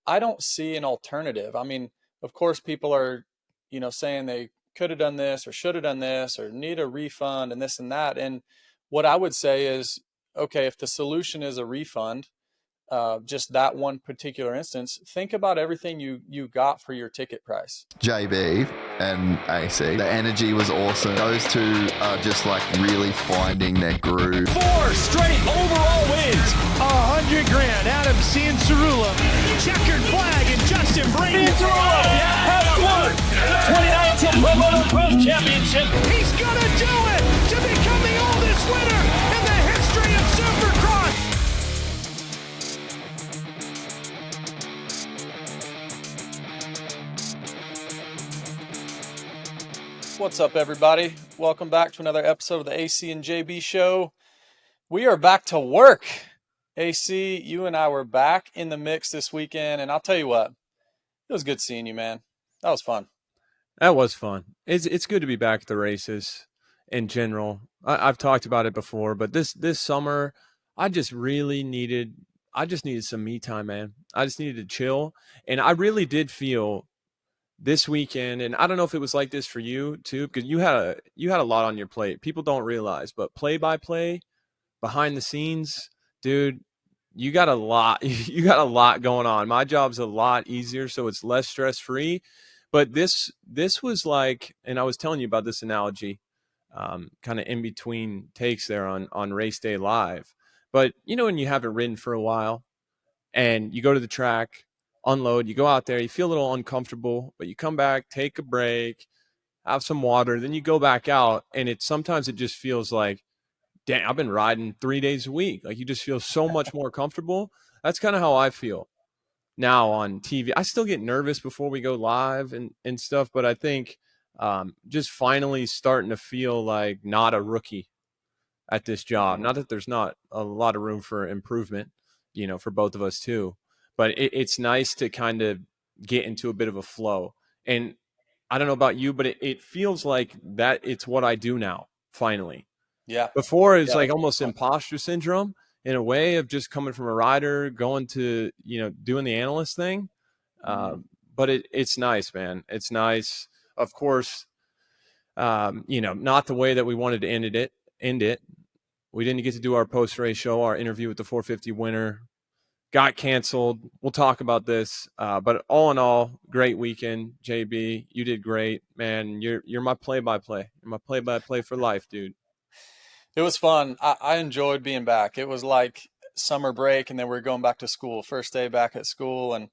I don't see an alternative. I mean, of course, people are, saying they could have done this or should have done this or need a refund and this and that. And what I would say is, okay, if the solution is a refund, just that one particular instance, think about everything you got for your ticket price. JB and AC, the energy was awesome. Those two are just like really finding their groove. 4 straight overall wins. $100,000. Adam Cianciarulla. Checkered flag and Justin Brayton. Has won the 2019 Motos Championship. He's gonna do it to become the oldest winner in the history of Supercross. What's up, everybody? Welcome back to another episode of the AC and JB Show. We are back to work. AC, you and I were back in the mix this weekend, and I'll tell you what, it was good seeing you, man. That was fun. That was fun. It's good to be back at the races in general. I've talked about it before, but this summer, I just needed some me time, man. I just needed to chill, and I really did feel this weekend, and I don't know if it was like this for you too, because you had a lot on your plate. People don't realize, but play-by-play, behind the scenes, dude, you got a lot. You got a lot going on. My job's a lot easier, so it's less stress-free. But this was like, and I was telling you about this analogy, kind of in between takes there on race day live. But you know when you haven't ridden for a while, and you go to the track, unload, you go out there, you feel a little uncomfortable, but you come back, take a break, have some water, then you go back out, and sometimes it just feels like, damn, I've been riding 3 days a week. Like you just feel so much more comfortable. That's kind of how I feel now on TV. I still get nervous before we go live and stuff, but I think just finally starting to feel like not a rookie at this job. Not that there's not a lot of room for improvement, for both of us too. But it's nice to kind of get into a bit of a flow. And I don't know about you, but it feels like that it's what I do now, finally. Yeah. Before it's like almost imposter syndrome in a way of just coming from a rider, going to, doing the analyst thing. But it's nice, man. It's nice. Of course, not the way that we wanted to end it. We didn't get to do our post-race show, our interview with the 450 winner. Got canceled. We'll talk about this, but all in all, great weekend. JB, you did great, man. You're my play-by-play. You're my play-by-play for life, dude. It was fun. I enjoyed being back. It was like summer break, and then we're going back to school. First day back at school, and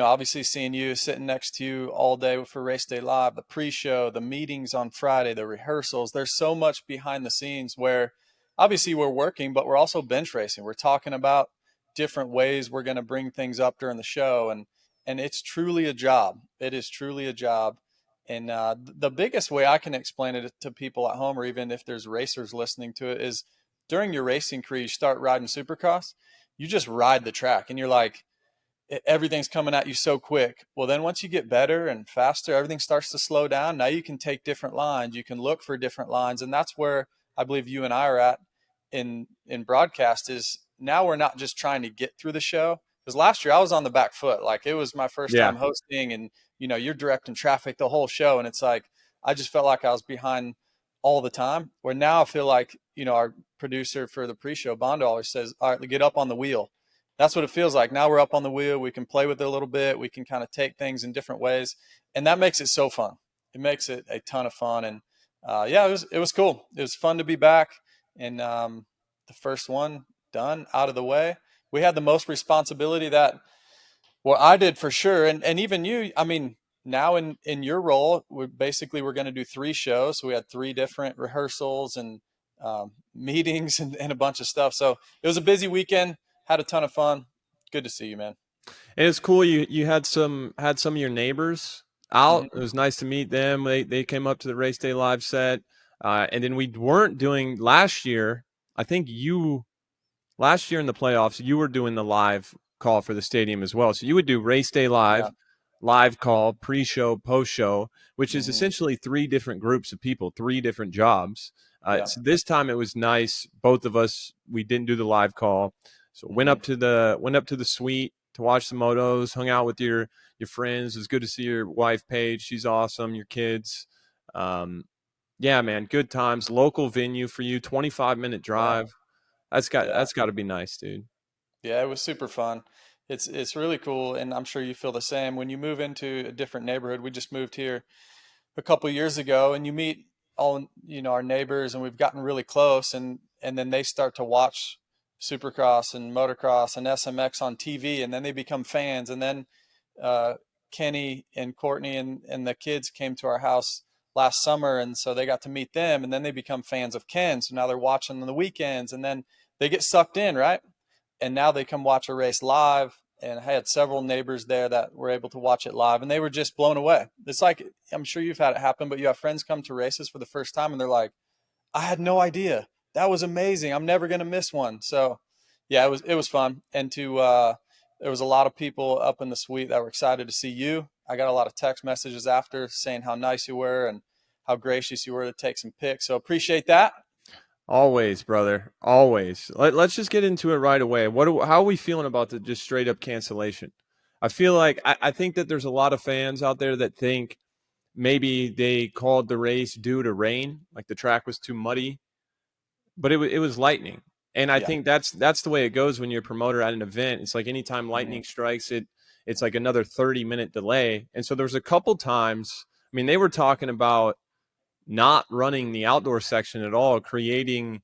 obviously seeing you sitting next to you all day for Race Day Live, the pre-show, the meetings on Friday, the rehearsals. There's so much behind the scenes where obviously we're working, but we're also bench racing. We're talking about different ways we're going to bring things up during the show. And it's truly a job. It is truly a job. And the biggest way I can explain it to people at home, or even if there's racers listening to it, is during your racing career, you start riding Supercross, you just ride the track and you're like, everything's coming at you so quick. Well, then once you get better and faster, everything starts to slow down. Now you can take different lines. You can look for different lines. And that's where I believe you and I are at in broadcast is, now we're not just trying to get through the show, because last year I was on the back foot. Like it was my first time hosting, and you're directing traffic the whole show, and it's like I just felt like I was behind all the time. Where now I feel like our producer for the pre-show, Bondo, always says, "All right, get up on the wheel." That's what it feels like. Now we're up on the wheel. We can play with it a little bit. We can kind of take things in different ways, and that makes it so fun. It makes it a ton of fun, and it was cool. It was fun to be back, and the first one done, out of the way. We had the most responsibility that, well, I did for sure. And even you, I mean, now in your role, we're going to do 3 shows. So we had 3 different rehearsals and meetings and a bunch of stuff. So it was a busy weekend, had a ton of fun. Good to see you, man. And it's cool. You had some of your neighbors out. Mm-hmm. It was nice to meet them. They came up to the Race Day Live set. And then we weren't doing last year. I think last year in the playoffs, you were doing the live call for the stadium as well. So you would do Race Day Live, live call, pre-show, post-show, which is essentially 3 different groups of people, 3 different jobs. So this time it was nice. Both of us, we didn't do the live call. So went up to the suite, to watch the motos, hung out with your friends. It was good to see your wife, Paige. She's awesome. Your kids. Yeah, man, good times. Local venue for you, 25-minute drive. That's got to be nice, dude. Yeah, it was super fun. It's really cool, and I'm sure you feel the same. When you move into a different neighborhood, we just moved here a couple years ago, and you meet all, our neighbors, and we've gotten really close, and then they start to watch Supercross and motocross and SMX on TV, and then they become fans. And then Kenny and Courtney and the kids came to our house last summer, and so they got to meet them, and then they become fans of Ken. So now they're watching on the weekends, and then they get sucked in, right? And now they come watch a race live. And I had several neighbors there that were able to watch it live, and they were just blown away. It's like, I'm sure you've had it happen, but you have friends come to races for the first time, and they're like, I had no idea. That was amazing. I'm never going to miss one. So yeah, it was fun. And there was a lot of people up in the suite that were excited to see you. I got a lot of text messages after saying how nice you were and how gracious you were to take some pics. So appreciate that. Always, brother. Always. Let's just get into it right away. How are we feeling about the just straight up cancellation? I feel like I think that there's a lot of fans out there that think maybe they called the race due to rain, like the track was too muddy, but it was lightning. And I think that's the way it goes when you're a promoter at an event. It's like anytime lightning strikes, it's like another 30-minute delay. And so there's a couple times, I mean, they were talking about not running the outdoor section at all, creating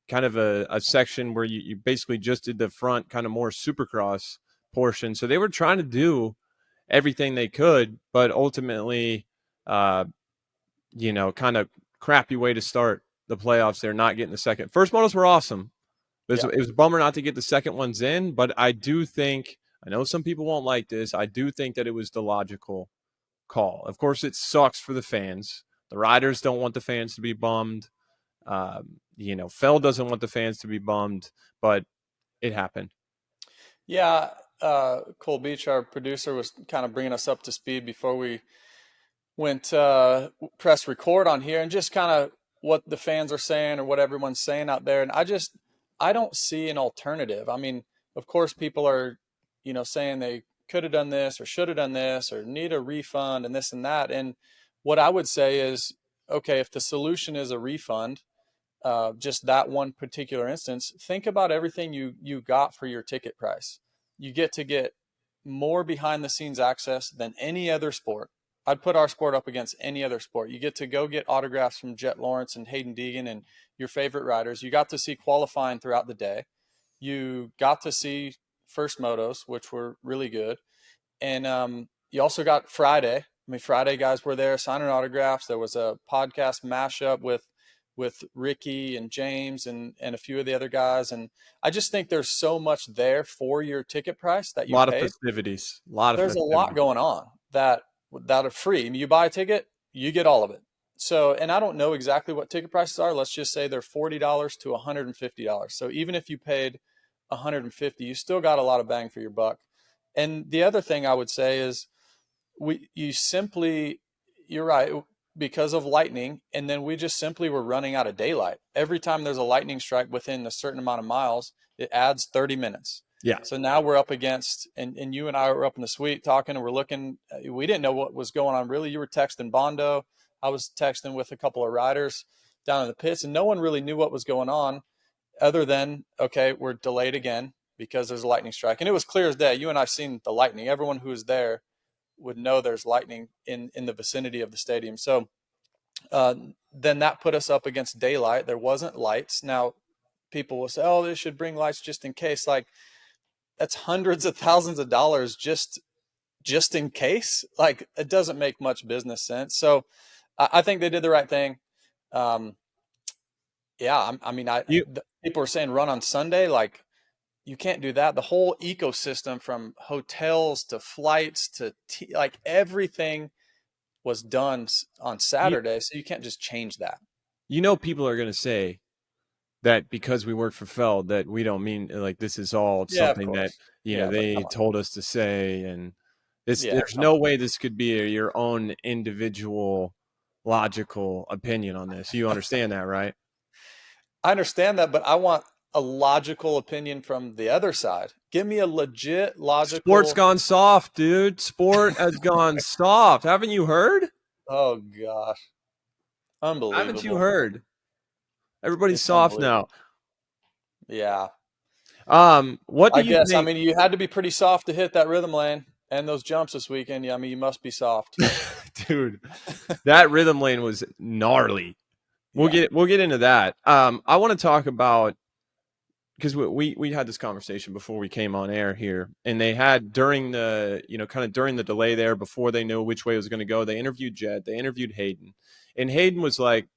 kind of a section where you basically just did the front kind of more Supercross portion. So they were trying to do everything they could, but ultimately, kind of crappy way to start the playoffs. They're not getting the second. First motos were awesome. It was a bummer not to get the second ones in, but I do think, I know some people won't like this, I do think that it was the logical call. Of course, it sucks for the fans. The riders don't want the fans to be bummed. Feld doesn't want the fans to be bummed, but it happened. Yeah. Cole Beach, our producer, was kind of bringing us up to speed before we went press record on here, and just kind of what the fans are saying or what everyone's saying out there. And I don't see an alternative. I mean, of course, people are, saying they could have done this or should have done this or need a refund and this and that. And what I would say is, okay, if the solution is a refund, just that one particular instance, think about everything you got for your ticket price. You get more behind the scenes access than any other sport. I'd put our sport up against any other sport. You get to go get autographs from Jett Lawrence and Haiden Deegan and your favorite riders. You got to see qualifying throughout the day. You got to see first motos, which were really good. And you also got Friday. I mean, Friday guys were there signing autographs. There was a podcast mashup with Ricky and James and a few of the other guys. And I just think there's so much there for your ticket price that you paid. There's a lot going on that are free. I mean, you buy a ticket, you get all of it. So, and I don't know exactly what ticket prices are. Let's just say they're $40 to $150. So even if you paid $150, you still got a lot of bang for your buck. And the other thing I would say is you're right, because of lightning. And then we just simply were running out of daylight. Every time there's a lightning strike within a certain amount of miles, it adds 30 minutes. Yeah. So now we're up against, and you and I were up in the suite talking, and we're looking, we didn't know what was going on really. You were texting Bondo. I was texting with a couple of riders down in the pits, and no one really knew what was going on other than, okay, we're delayed again because there's a lightning strike. And it was clear as day. You and I seen the lightning. Everyone who was there would know there's lightning in the vicinity of the stadium. So then that put us up against daylight. There wasn't lights. Now people will say, oh, they should bring lights just in case. Like, that's hundreds of thousands of dollars just in case. Like, it doesn't make much business sense. So I think they did the right thing. People are saying run on Sunday. Like, you can't do that. The whole ecosystem from hotels to flights to like everything was done on Saturday. So you can't just change that. People are going to say that because we work for Feld, that we don't mean, like, this is all something that, they told us to say. And there's no way this could be your own individual logical opinion on this. You understand that, right? I understand that, but I want a logical opinion from the other side. Give me a legit, Sport's logical. gone soft, dude. Sport has gone soft. Haven't you heard? Oh gosh, Haven't you unbelievable! heard? Everybody's It's soft now. unbelievable. Yeah, What do I you guess. I think, mean, you had to be pretty soft to hit that rhythm lane and those jumps this weekend. Yeah, I mean, you must be soft. dude? That rhythm lane was gnarly. We'll Yeah. get into that. I want to talk about, because we had this conversation before we came on air here, and they had during the kind of during the delay there, before they knew which way it was going to go, they interviewed Jett, they interviewed Haiden, and Haiden was like,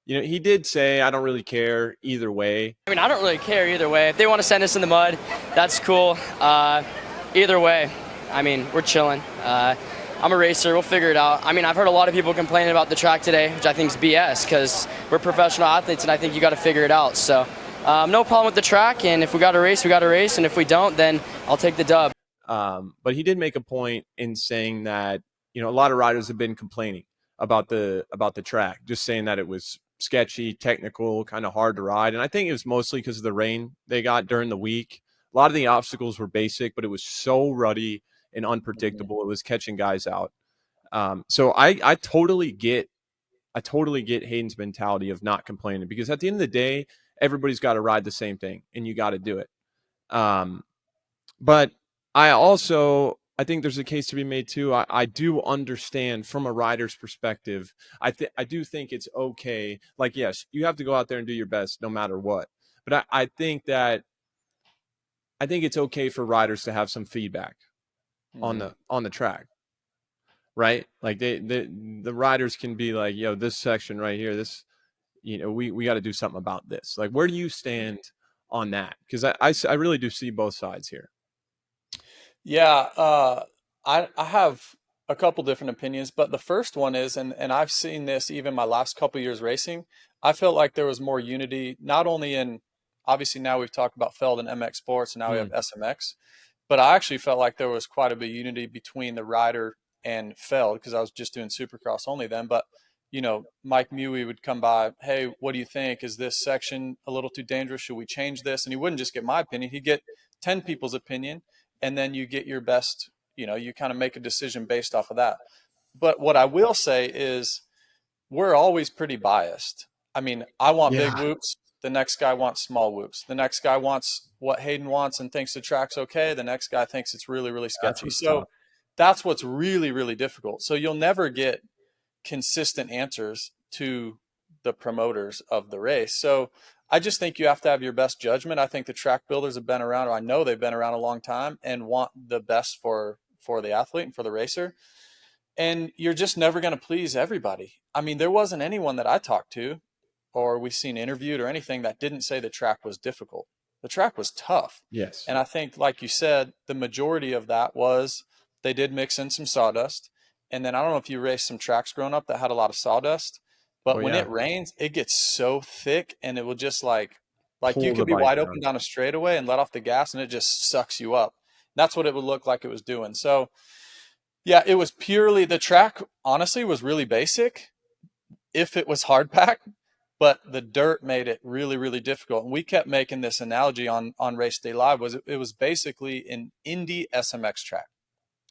he did say, I don't really care either way. I mean, I don't really care either way. If they want to send us in the mud, that's cool. Either way, I mean, we're chilling. I'm a racer. We'll figure it out. I mean, I've heard a lot of people complaining about the track today, which I think is BS, because we're professional athletes, and I think you got to figure it out. So no problem with the track, and if we got to race, we got to race, and if we don't, then I'll take the dub. But he did make a point in saying that, a lot of riders have been complaining about the track, just saying that it was sketchy, technical, kind of hard to ride. And I think it was mostly because of the rain they got during the week. A lot of the obstacles were basic, but it was so ruddy and unpredictable. It was catching guys out. So I totally get Hayden's mentality of not complaining, because at the end of the day, everybody's got to ride the same thing and you got to do it. But I think there's a case to be made too. I do understand from a rider's perspective. I do think it's okay. Like, yes, you have to go out there and do your best no matter what. But I think it's okay for riders to have some feedback on the track, right? Like the riders can be like, yo, this section right here, this, we got to do something about this. Like, where do you stand on that? Because I really do see both sides here. Yeah, I have a couple different opinions, but the first one is, and I've seen this even my last couple years racing, I felt like there was more unity, not only in, obviously now we've talked about Feld and MX Sports, and now we have SMX, but I actually felt like there was quite a bit of unity between the rider and Feld, because I was just doing Supercross only then. But Mike Mewey would come by, hey, what do you think? Is this section a little too dangerous? Should we change this? And he wouldn't just get my opinion, he'd get 10 people's opinion. And then you get your best, you kind of make a decision based off of that. But what I will say is we're always pretty biased. I mean, I want big whoops. The next guy wants small whoops. The next guy wants what Haiden wants and thinks the track's okay. The next guy thinks it's really, really sketchy. So that's what's really, really difficult. So you'll never get consistent answers to the promoters of the race. So I just think you have to have your best judgment. I think the track builders have been around, or I know they've been around a long time, and want the best for the athlete and for the racer. And you're just never going to please everybody. I mean, there wasn't anyone that I talked to or we've seen interviewed or anything that didn't say the track was difficult. The track was tough. Yes. And I think, like you said, the majority of that was they did mix in some sawdust. And then I don't know if you raced some tracks growing up that had a lot of sawdust, but when it rains, it gets so thick, and it will just like you could be wide open down a straightaway and let off the gas, and it just sucks you up. That's what it would look like it was doing. So yeah, it was purely, the track honestly was really basic if it was hard pack, but the dirt made it really, really difficult. And we kept making this analogy on Race Day Live, was it was basically an Indy SMX track.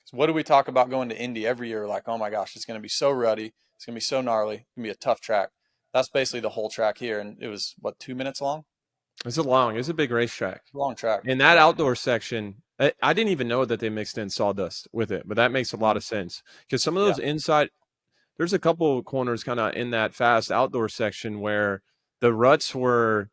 So what do we talk about going to Indy every year? Like, oh my gosh, it's going to be so ruddy. It's going to be so gnarly. It's going to be a tough track. That's basically the whole track here. And it was, 2 minutes long? It's a big racetrack. Long track. In that outdoor section, I didn't even know that they mixed in sawdust with it, but that makes a lot of sense. Because some of those inside, there's a couple of corners kind of in that fast outdoor section where the ruts were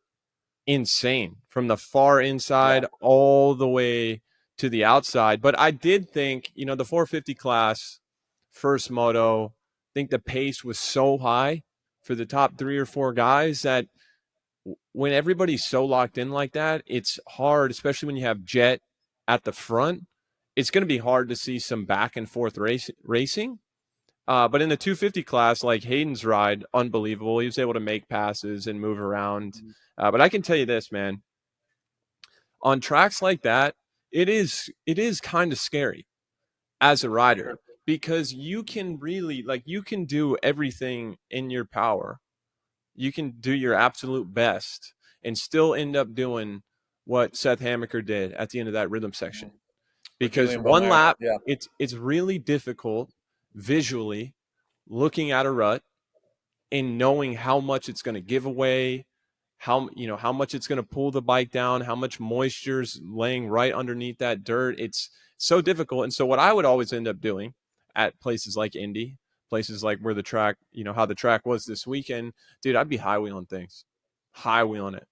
insane from the far inside all the way to the outside. But I did think, the 450 class, first moto, I think the pace was so high for the top 3 or 4 guys that when everybody's so locked in like that, it's hard, especially when you have Jett at the front. It's going to be hard to see some back and forth racing. But in the 250 class, like Hayden's ride, unbelievable. He was able to make passes and move around. But I can tell you this, man, on tracks like that, it is kind of scary as a rider, because you can really, you can do everything in your power. You can do your absolute best and still end up doing what Seth Hammaker did at the end of that rhythm section. Or Because Julian one Bonner, lap, yeah. it's really difficult visually looking at a rut and knowing how much it's going to give away, how much it's going to pull the bike down, how much moisture's laying right underneath that dirt. It's so difficult. And so what I would always end up doing at places like Indy, places like where the track, how the track was this weekend, dude, I'd be high wheeling things, high wheeling it.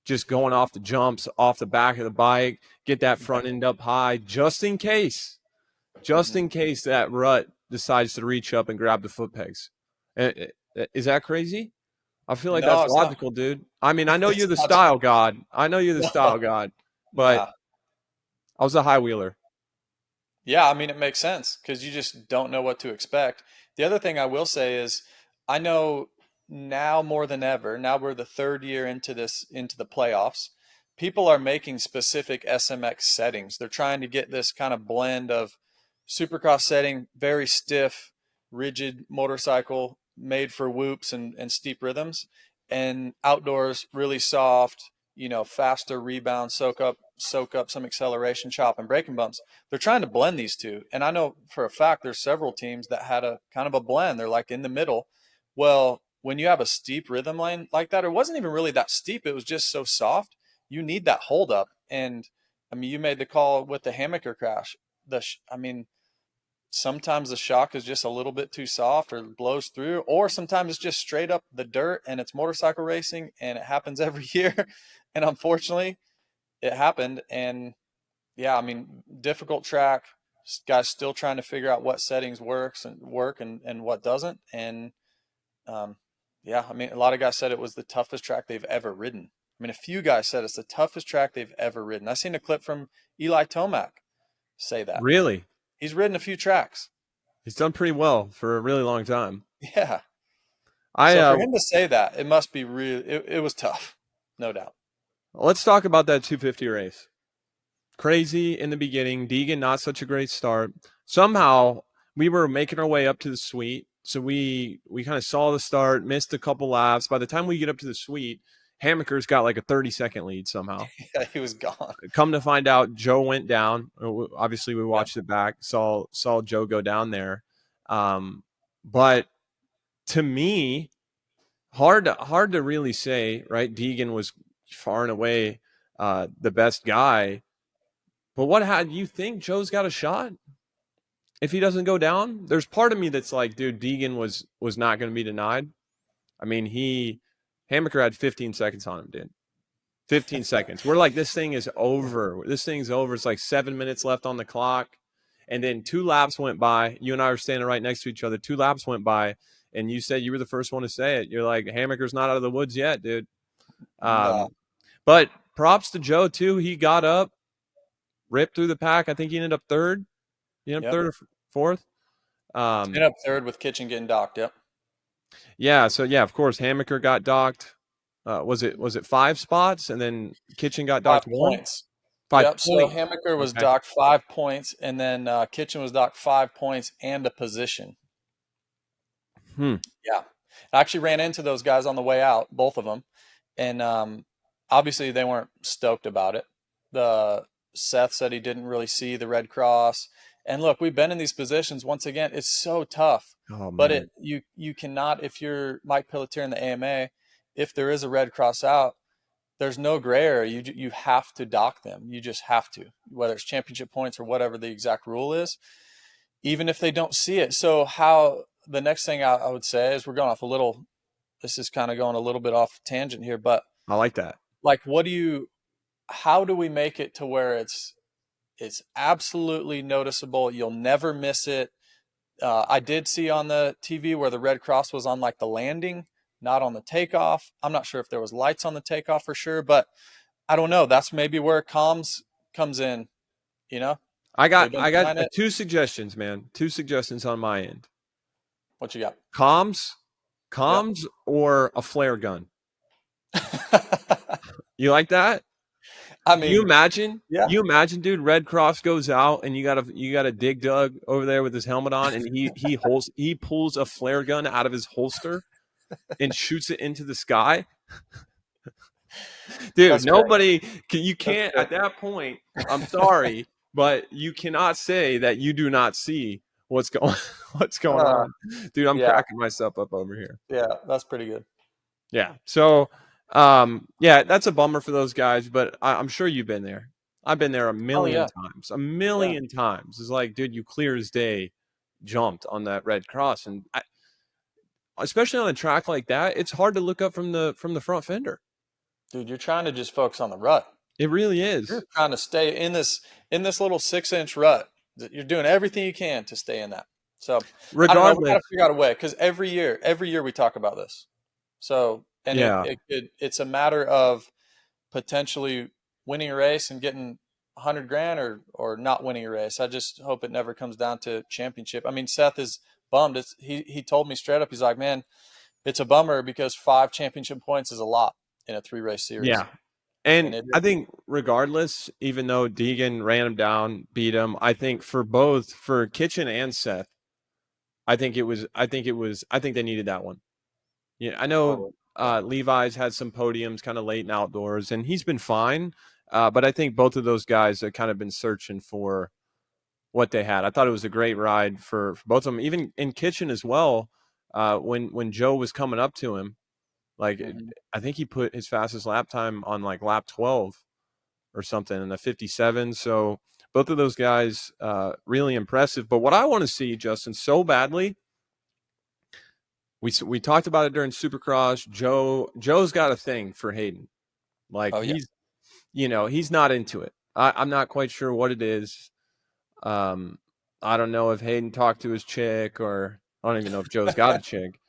Just going off the jumps, off the back of the bike, get that front end up high, just in case that rut decides to reach up and grab the foot pegs. Is that crazy? I feel like No, that's it's logical, dude. I mean, I know It's you're the not. style god. No. But Nah. I was a high wheeler. Yeah, I mean, it makes sense because you just don't know what to expect. The other thing I will say is I know now more than ever, now we're the third year into the playoffs, people are making specific SMX settings. They're trying to get this kind of blend of supercross setting, very stiff, rigid motorcycle made for whoops and steep rhythms, and outdoors really soft, faster rebound, soak up some acceleration, chop and braking bumps. They're trying to blend these two. And I know for a fact there's several teams that had a kind of a blend. They're like in the middle. Well, when you have a steep rhythm lane like that, it wasn't even really that steep. It was just so soft. You need that hold up. And I mean, you made the call with the Hammaker crash. I mean, sometimes the shock is just a little bit too soft or blows through, or sometimes it's just straight up the dirt and it's motorcycle racing and it happens every year. And unfortunately, it happened. And yeah, I mean, difficult track. Guys still trying to figure out what settings work and what doesn't. And yeah, I mean, a lot of guys said it was the toughest track they've ever ridden. I mean, a few guys said it's the toughest track they've ever ridden. I seen a clip from Eli Tomac say that. Really? He's ridden a few tracks. He's done pretty well for a really long time. Yeah. So for him to say that, it must be it was tough. No doubt. Let's talk about that 250 race. Crazy in the beginning. Deegan, not such a great start. Somehow we were making our way up to the suite. So we kind of saw the start, missed a couple laps. By the time we get up to the suite, Hammaker's got like a 30-second lead somehow. Yeah, he was gone. Come to find out, Joe went down. Obviously, we watched it back, saw Joe go down there. But to me, hard to really say, right? Deegan was far and away the best guy. But do you think Joe's got a shot if he doesn't go down? There's part of me that's like, dude, Deegan was not going to be denied. I mean, Hammaker had 15 seconds on him, dude. 15 seconds. We're like, this thing is over. It's like 7 minutes left on the clock. And then 2 laps went by. You and I were standing right next to each other. 2 laps went by. And you said you were the first one to say it. You're like, Hammaker's not out of the woods yet, dude. No. But props to Joe, too. He got up, ripped through the pack. I think he ended up third. Third or fourth. Ended up third with Kitchen getting docked. Yep. Yeah. So yeah, of course, Hammaker got docked. Was it 5 spots, and then Kitchen got docked 5 1? points. 5 Yep. points. So Hammaker was docked 5 points, and then Kitchen was docked 5 points and a position. Yeah. I actually ran into those guys on the way out, both of them, and obviously they weren't stoked about it. Seth said he didn't really see the red cross. And look, we've been in these positions. Once again, it's so tough. Oh, but you cannot, if you're Mike Pelletier in the AMA, if there is a red cross out, there's no gray area. You have to dock them. You just have to, whether it's championship points or whatever the exact rule is, even if they don't see it. So the next thing I would say is we're going off this is kind of going a little bit off tangent here, but I like that. Like, how do we make it to where it's absolutely noticeable? You'll never miss it. I did see on the TV where the red cross was on like the landing, not on the takeoff. I'm not sure if there was lights on the takeoff for sure, but I don't know. That's maybe where comms comes in, I got 2 suggestions, man. 2 suggestions on my end. What you got? Comms yep. Or a flare gun. You like that? I mean, you imagine, dude, red cross goes out and you got a dig Doug over there with his helmet on, and he pulls a flare gun out of his holster and shoots it into the sky. Dude, That's nobody you can't great. at that point. I'm sorry, but you cannot say that you do not see what's going what's going on. Dude, I'm Yeah. cracking myself up over here. Yeah, that's pretty good. Yeah. So, yeah, that's a bummer for those guys, but I'm sure you've been there. I've been there a million times. A million times. It's like, dude, you clear as day jumped on that red cross, and especially on a track like that, it's hard to look up from the front fender. Dude, you're trying to just focus on the rut. It really is. You're trying to stay in this little 6-inch rut. You're doing everything you can to stay in that. So I don't know. We got to Regardless, figure out a way because every year we talk about this. So and yeah. it's a matter of potentially winning a race and getting 100 grand or not winning a race. I just hope it never comes down to championship. I mean, Seth is bummed. He told me straight up. He's like, man, it's a bummer because 5 championship points is a lot in a 3-race series. Yeah. And I think regardless, even though Deegan ran him down, beat him, I think for Kitchen and Seth, I think they needed that one. Yeah, I know Levi's had some podiums kind of late in outdoors, and he's been fine. But I think both of those guys have kind of been searching for what they had. I thought it was a great ride for both of them, even in Kitchen as well. When Joe was coming up to him, like I think he put his fastest lap time on like lap 12 or something in the 57. So both of those guys really impressive. But what I want to see, Justin, so badly. We talked about it during Supercross. Joe's got a thing for Haiden. Like he's not into it. I'm not quite sure what it is. I don't know if Haiden talked to his chick, or I don't even know if Joe's got a chick.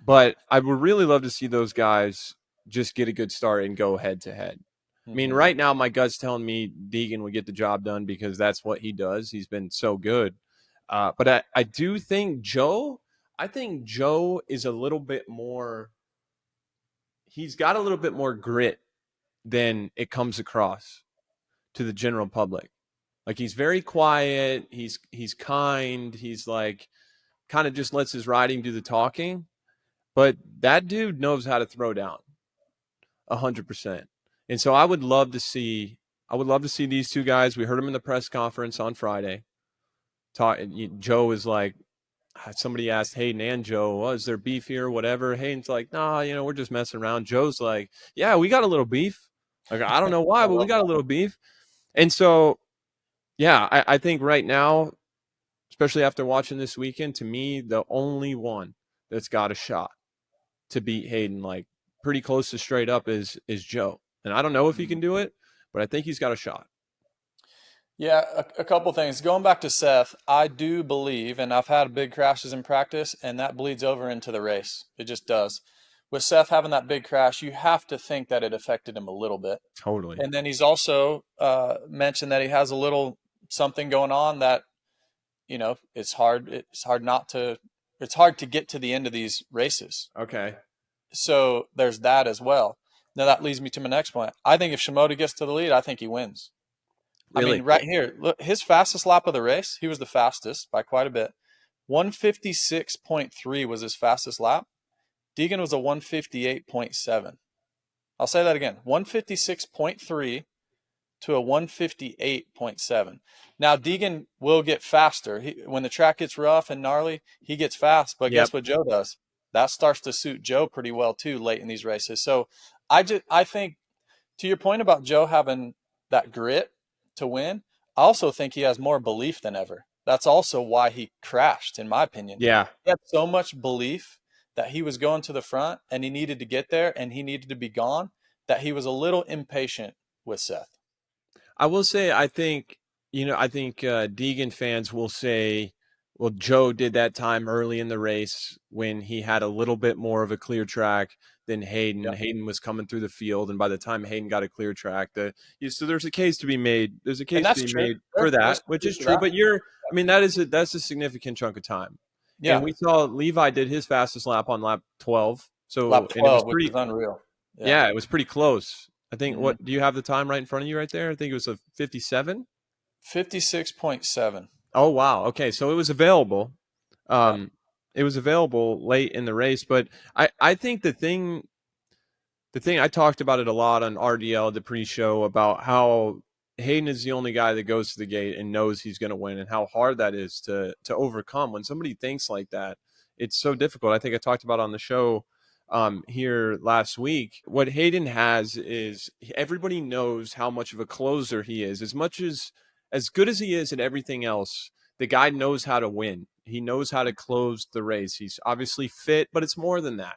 But I would really love to see those guys just get a good start and go head to head. I mean, right now my gut's telling me Deegan would get the job done because that's what he does. He's been so good. But I do think Joe is a little bit more – he's got a little bit more grit than it comes across to the general public. Like, he's very quiet. He's kind. He's like kind of just lets his riding do the talking. But that dude knows how to throw down 100%. And so I would love to see these two guys. We heard them in the press conference on Friday. Joe is like, somebody asked Haiden and Joe, is there beef here or whatever? Hayden's like, nah, we're just messing around. Joe's like, yeah, we got a little beef. Like, I don't know why, but we got a little beef. And so, yeah, I think right now, especially after watching this weekend, to me, the only one that's got a shot to beat Haiden, like pretty close to straight up, is Joe. And I don't know if he can do it, but I think he's got a shot. Yeah, a couple things. Going back to Seth, I do believe, and I've had big crashes in practice, and that bleeds over into the race. It just does. With Seth having that big crash, you have to think that it affected him a little bit. Totally. And then he's also mentioned that he has a little something going on that, it's hard to get to the end of these races. Okay. So there's that as well. Now that leads me to my next point. I think if Shimoda gets to the lead, I think he wins. Really? I mean, right here, look, his fastest lap of the race, he was the fastest by quite a bit. 156.3 was his fastest lap. Deegan was a 158.7. I'll say that again. 156.3 to a 158.7. Now, Deegan will get faster. When the track gets rough and gnarly, he gets fast. But guess what Joe does? That starts to suit Joe pretty well, too, late in these races. So I think, to your point about Joe having that grit to win, I also think he has more belief than ever. That's also why he crashed, in my opinion. Yeah. He had so much belief that he was going to the front and he needed to get there and he needed to be gone that he was a little impatient with Seth. I will say, I think Deegan fans will say, well, Joe did that time early in the race when he had a little bit more of a clear track than Haiden. Yeah. Haiden was coming through the field, and by the time Haiden got a clear track, so there's a case to be made. There's a case to be made for that, which is true. But that's a significant chunk of time. Yeah, and we saw Levi did his fastest lap on lap 12. So lap 12, which is unreal. Yeah, it was pretty close. I think. What do you have the time right in front of you right there? I think it was a 57. 56.7. Oh wow. Okay, so it was available. It was available late in the race, but I think the thing the thing, I talked about it a lot on RDL, the pre-show, about how Haiden is the only guy that goes to the gate and knows he's going to win, and how hard that is to overcome. When somebody thinks like that, it's so difficult. I think I talked about on the show here last week. What Haiden has is everybody knows how much of a closer he is. As good as he is at everything else, the guy knows how to win. He knows how to close the race. He's obviously fit, but it's more than that.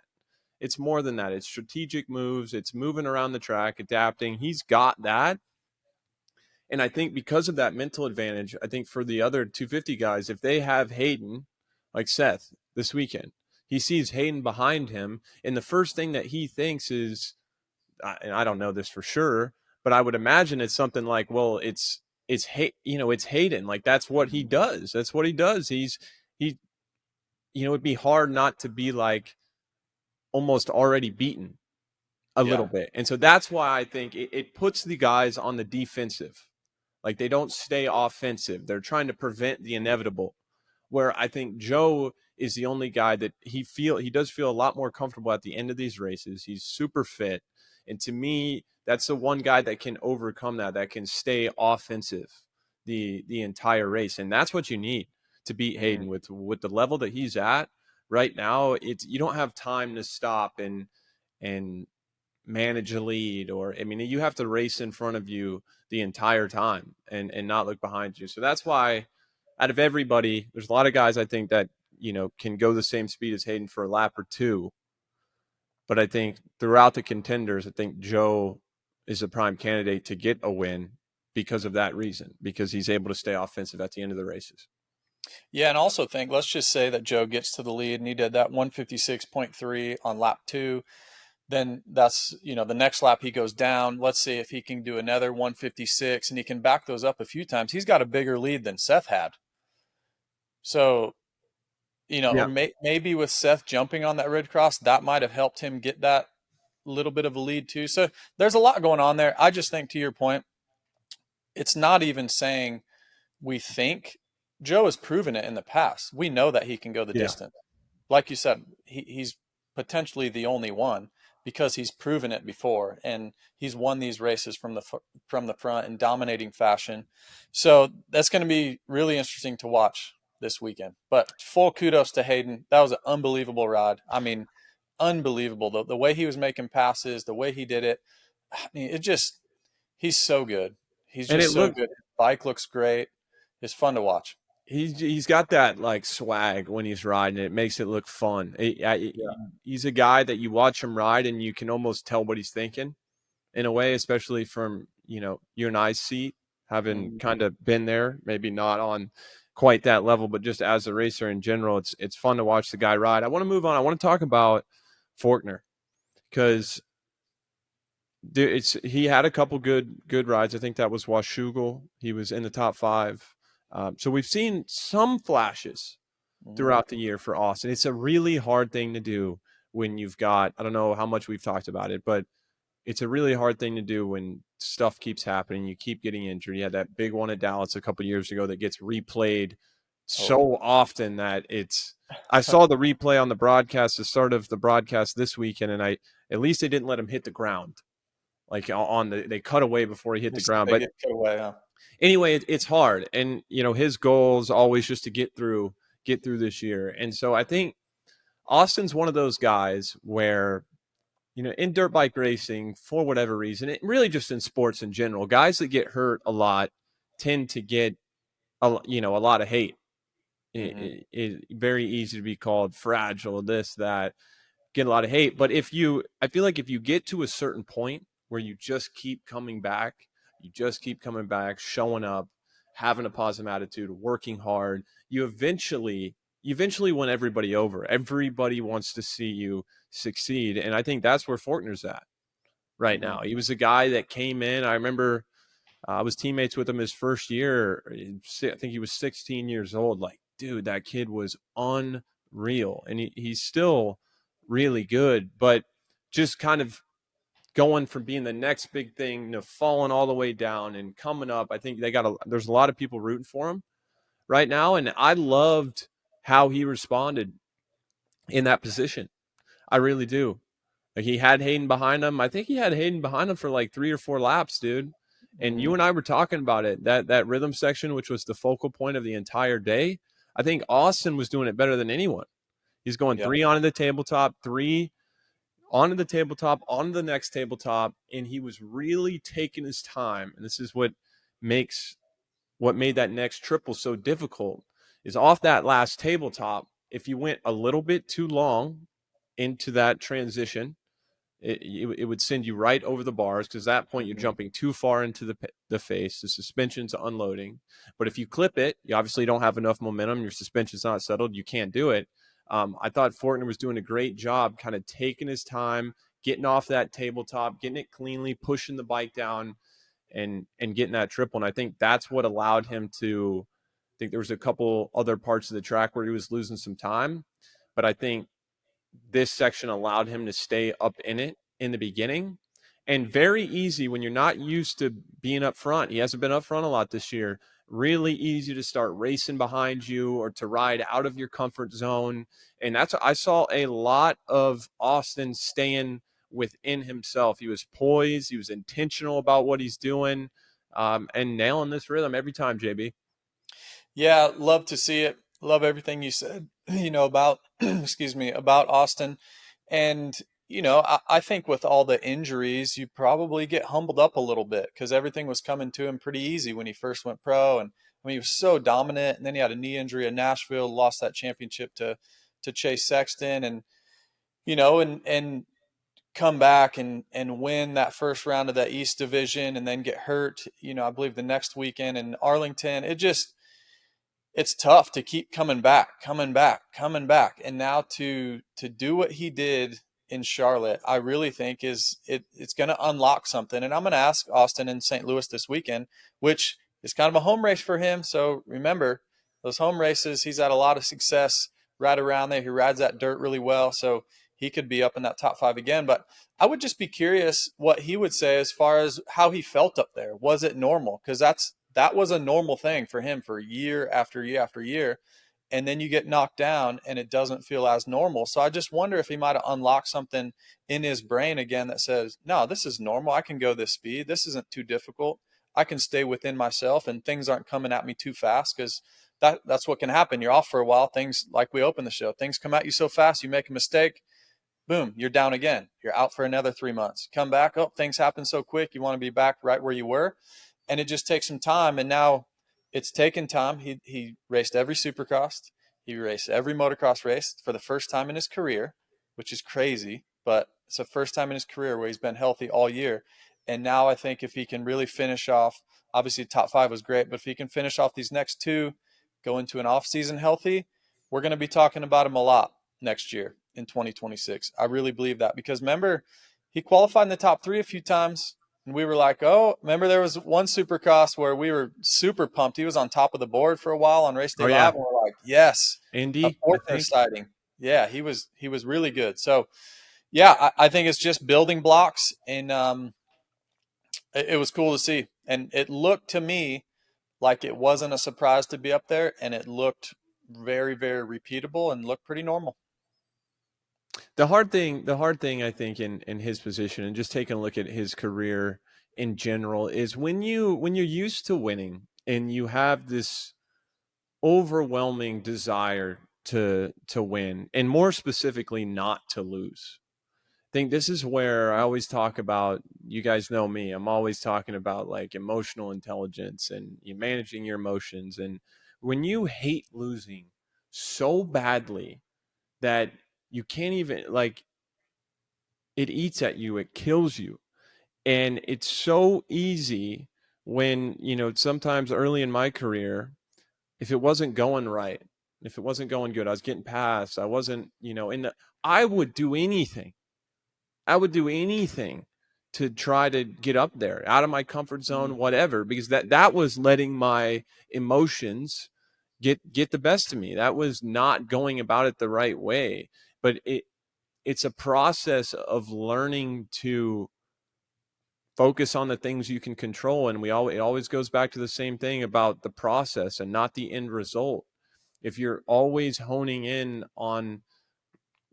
It's more than that. It's strategic moves. It's moving around the track, adapting. He's got that. And I think because of that mental advantage, I think for the other 250 guys, if they have Haiden, like Seth this weekend, he sees Haiden behind him, and the first thing that he thinks is, and I don't know this for sure, but I would imagine it's something like, well, it's Haiden. Like, that's what he does. That's what he does. It'd be hard not to be like almost already beaten a little bit. And so that's why I think it puts the guys on the defensive. Like, they don't stay offensive. They're trying to prevent the inevitable. Where I think Joe is the only guy that he does feel a lot more comfortable at the end of these races. He's super fit. And to me, that's the one guy that can overcome that can stay offensive the entire race. And that's what you need to beat Haiden with the level that he's at right now. You don't have time to stop and manage a lead, you have to race in front of you the entire time and not look behind you. So that's why, out of everybody, there's a lot of guys I think that, can go the same speed as Haiden for a lap or two. But I think throughout the contenders, I think Joe is a prime candidate to get a win because of that reason, because he's able to stay offensive at the end of the races. Yeah, and also think, let's just say that Joe gets to the lead and he did that 156.3 on lap 2. Then that's, the next lap he goes down. Let's see if he can do another 156 and he can back those up a few times. He's got a bigger lead than Seth had. So, maybe with Seth jumping on that red cross, that might have helped him get that little bit of a lead too. So there's a lot going on there. I just think, to your point, it's not even saying we think. Joe has proven it in the past. We know that he can go the distance. Like you said, he's potentially the only one because he's proven it before, and he's won these races from the front in dominating fashion. So that's going to be really interesting to watch this weekend. But full kudos to Haiden. That was an unbelievable ride. Unbelievable. The way he was making passes, the way he did it. He's so good. He's just so good. His bike looks great. It's fun to watch. He's got that like swag when he's riding. It makes it look fun. He's a guy that you watch him ride and you can almost tell what he's thinking in a way, especially from, you and I's seat, having kind of been there, maybe not on quite that level, but just as a racer in general, it's fun to watch the guy ride. I want to move on. I want to talk about Forkner because he had a couple good rides. I think that was Washougal. He was in the top 5. So we've seen some flashes throughout the year for Austin. It's a really hard thing to do when you've got, I don't know how much we've talked about it, but it's a really hard thing to do when stuff keeps happening. You keep getting injured. You had that big one at Dallas a couple years ago that gets replayed so often that I saw the replay on the broadcast, the start of the broadcast this weekend, and at least they didn't let him hit the ground. Like they cut away before he hit the ground. But cut away, huh? Anyway, it's hard. And, his goal is always just to get through this year. And so I think Austin's one of those guys where, in dirt bike racing, for whatever reason, it really just in sports in general, guys that get hurt a lot tend to get, a lot of hate. It's very easy to be called fragile, this, that, get a lot of hate. But I feel like if you get to a certain point where you just keep coming back, showing up, having a positive attitude, working hard, you eventually win everybody over. Everybody wants to see you succeed. And I think that's where Forkner's at right now. He was a guy that came in. I remember I was teammates with him his first year. I think he was 16 years old. Like, dude, that kid was unreal. And he's still really good, but just kind of going from being the next big thing to falling all the way down and coming up. I think there's a lot of people rooting for him right now. And I loved how he responded in that position. I really do. Like, he had Haiden behind him. I think he had Haiden behind him for like 3 or 4 laps, dude. And you and I were talking about it, that rhythm section, which was the focal point of the entire day. I think Austin was doing it better than anyone. He's going 3 onto the tabletop, 3 onto the tabletop, onto the next tabletop, and he was really taking his time. And this is what made that next triple so difficult, is off that last tabletop. If you went a little bit too long into that transition, it would send you right over the bars, because at that point you're jumping too far into the face. The suspension's unloading. But if you clip it, you obviously don't have enough momentum. Your suspension's not settled. You can't do it. I thought Forkner was doing a great job kind of taking his time, getting off that tabletop, getting it cleanly, pushing the bike down, and getting that triple. And I think that's what allowed him to – I think there was a couple other parts of the track where he was losing some time. But I think this section allowed him to stay up in it in the beginning. And very easy when you're not used to being up front. He hasn't been up front a lot this year. Really easy to start racing behind you or to ride out of your comfort zone. And that's, I saw a lot of Austin staying within himself. He was poised. He was intentional about what he's doing, and nailing this rhythm every time, JB. Yeah, love to see it. Love everything you said, about, excuse me, about Austin. And, I think with all the injuries, you probably get humbled up a little bit, because everything was coming to him pretty easy when he first went pro. And I mean, he was so dominant. And then he had a knee injury in Nashville, lost that championship to Chase Sexton, and, and come back and win that first round of that East Division, and then get hurt, I believe the next weekend in Arlington. It's tough to keep coming back. And now to do what he did in Charlotte, I really think it's going to unlock something. And I'm going to ask Austin in St. Louis this weekend, which is kind of a home race for him. So remember, those home races, he's had a lot of success right around there. He rides that dirt really well. So he could be up in that top 5 again. But I would just be curious what he would say as far as how he felt up there. Was it normal? Because that was a normal thing for him for year after year after year. And then you get knocked down and it doesn't feel as normal. So I just wonder if he might have unlocked something in his brain again that says, no, this is normal. I can go this speed. This isn't too difficult. I can stay within myself and things aren't coming at me too fast, because that's what can happen. You're off for a while. Things, like we opened the show, things come at you so fast, you make a mistake, boom, you're down again. You're out for another 3 months. Come back, oh, things happen so quick. You want to be back right where you were. And it just takes some time. And now it's taken time. He raced every Supercross. He raced every motocross race for the first time in his career, which is crazy. But it's the first time in his career where he's been healthy all year. And now I think if he can really finish off, obviously top 5 was great, but if he can finish off these next 2, go into an off season healthy, we're going to be talking about him a lot next year in 2026. I really believe that, because remember, he qualified in the top 3 a few times. And we were like, oh, remember there was one Supercross where we were super pumped. He was on top of the board for a while on Race Day Live. And we're like, yes, Indy, a Forkner sighting. Yeah, he was really good. So, yeah, I think it's just building blocks. And it was cool to see. And it looked to me like it wasn't a surprise to be up there. And it looked very, very repeatable and looked pretty normal. The hard thing, I think, in his position, and just taking a look at his career in general, is when you're used to winning and you have this overwhelming desire to win, and more specifically not to lose. I think this is where I always talk about, you guys know me, I'm always talking about like emotional intelligence and managing your emotions. And when you hate losing so badly that you can't even, like, it eats at you, it kills you. And it's so easy when, sometimes early in my career, if it wasn't going right, if it wasn't going good, I was getting passed, I wasn't, I would do anything. I would do anything to try to get up there, out of my comfort zone, whatever, because that was letting my emotions get the best of me. That was not going about it the right way. But it's a process of learning to focus on the things you can control. And it always goes back to the same thing about the process and not the end result. If you're always honing in on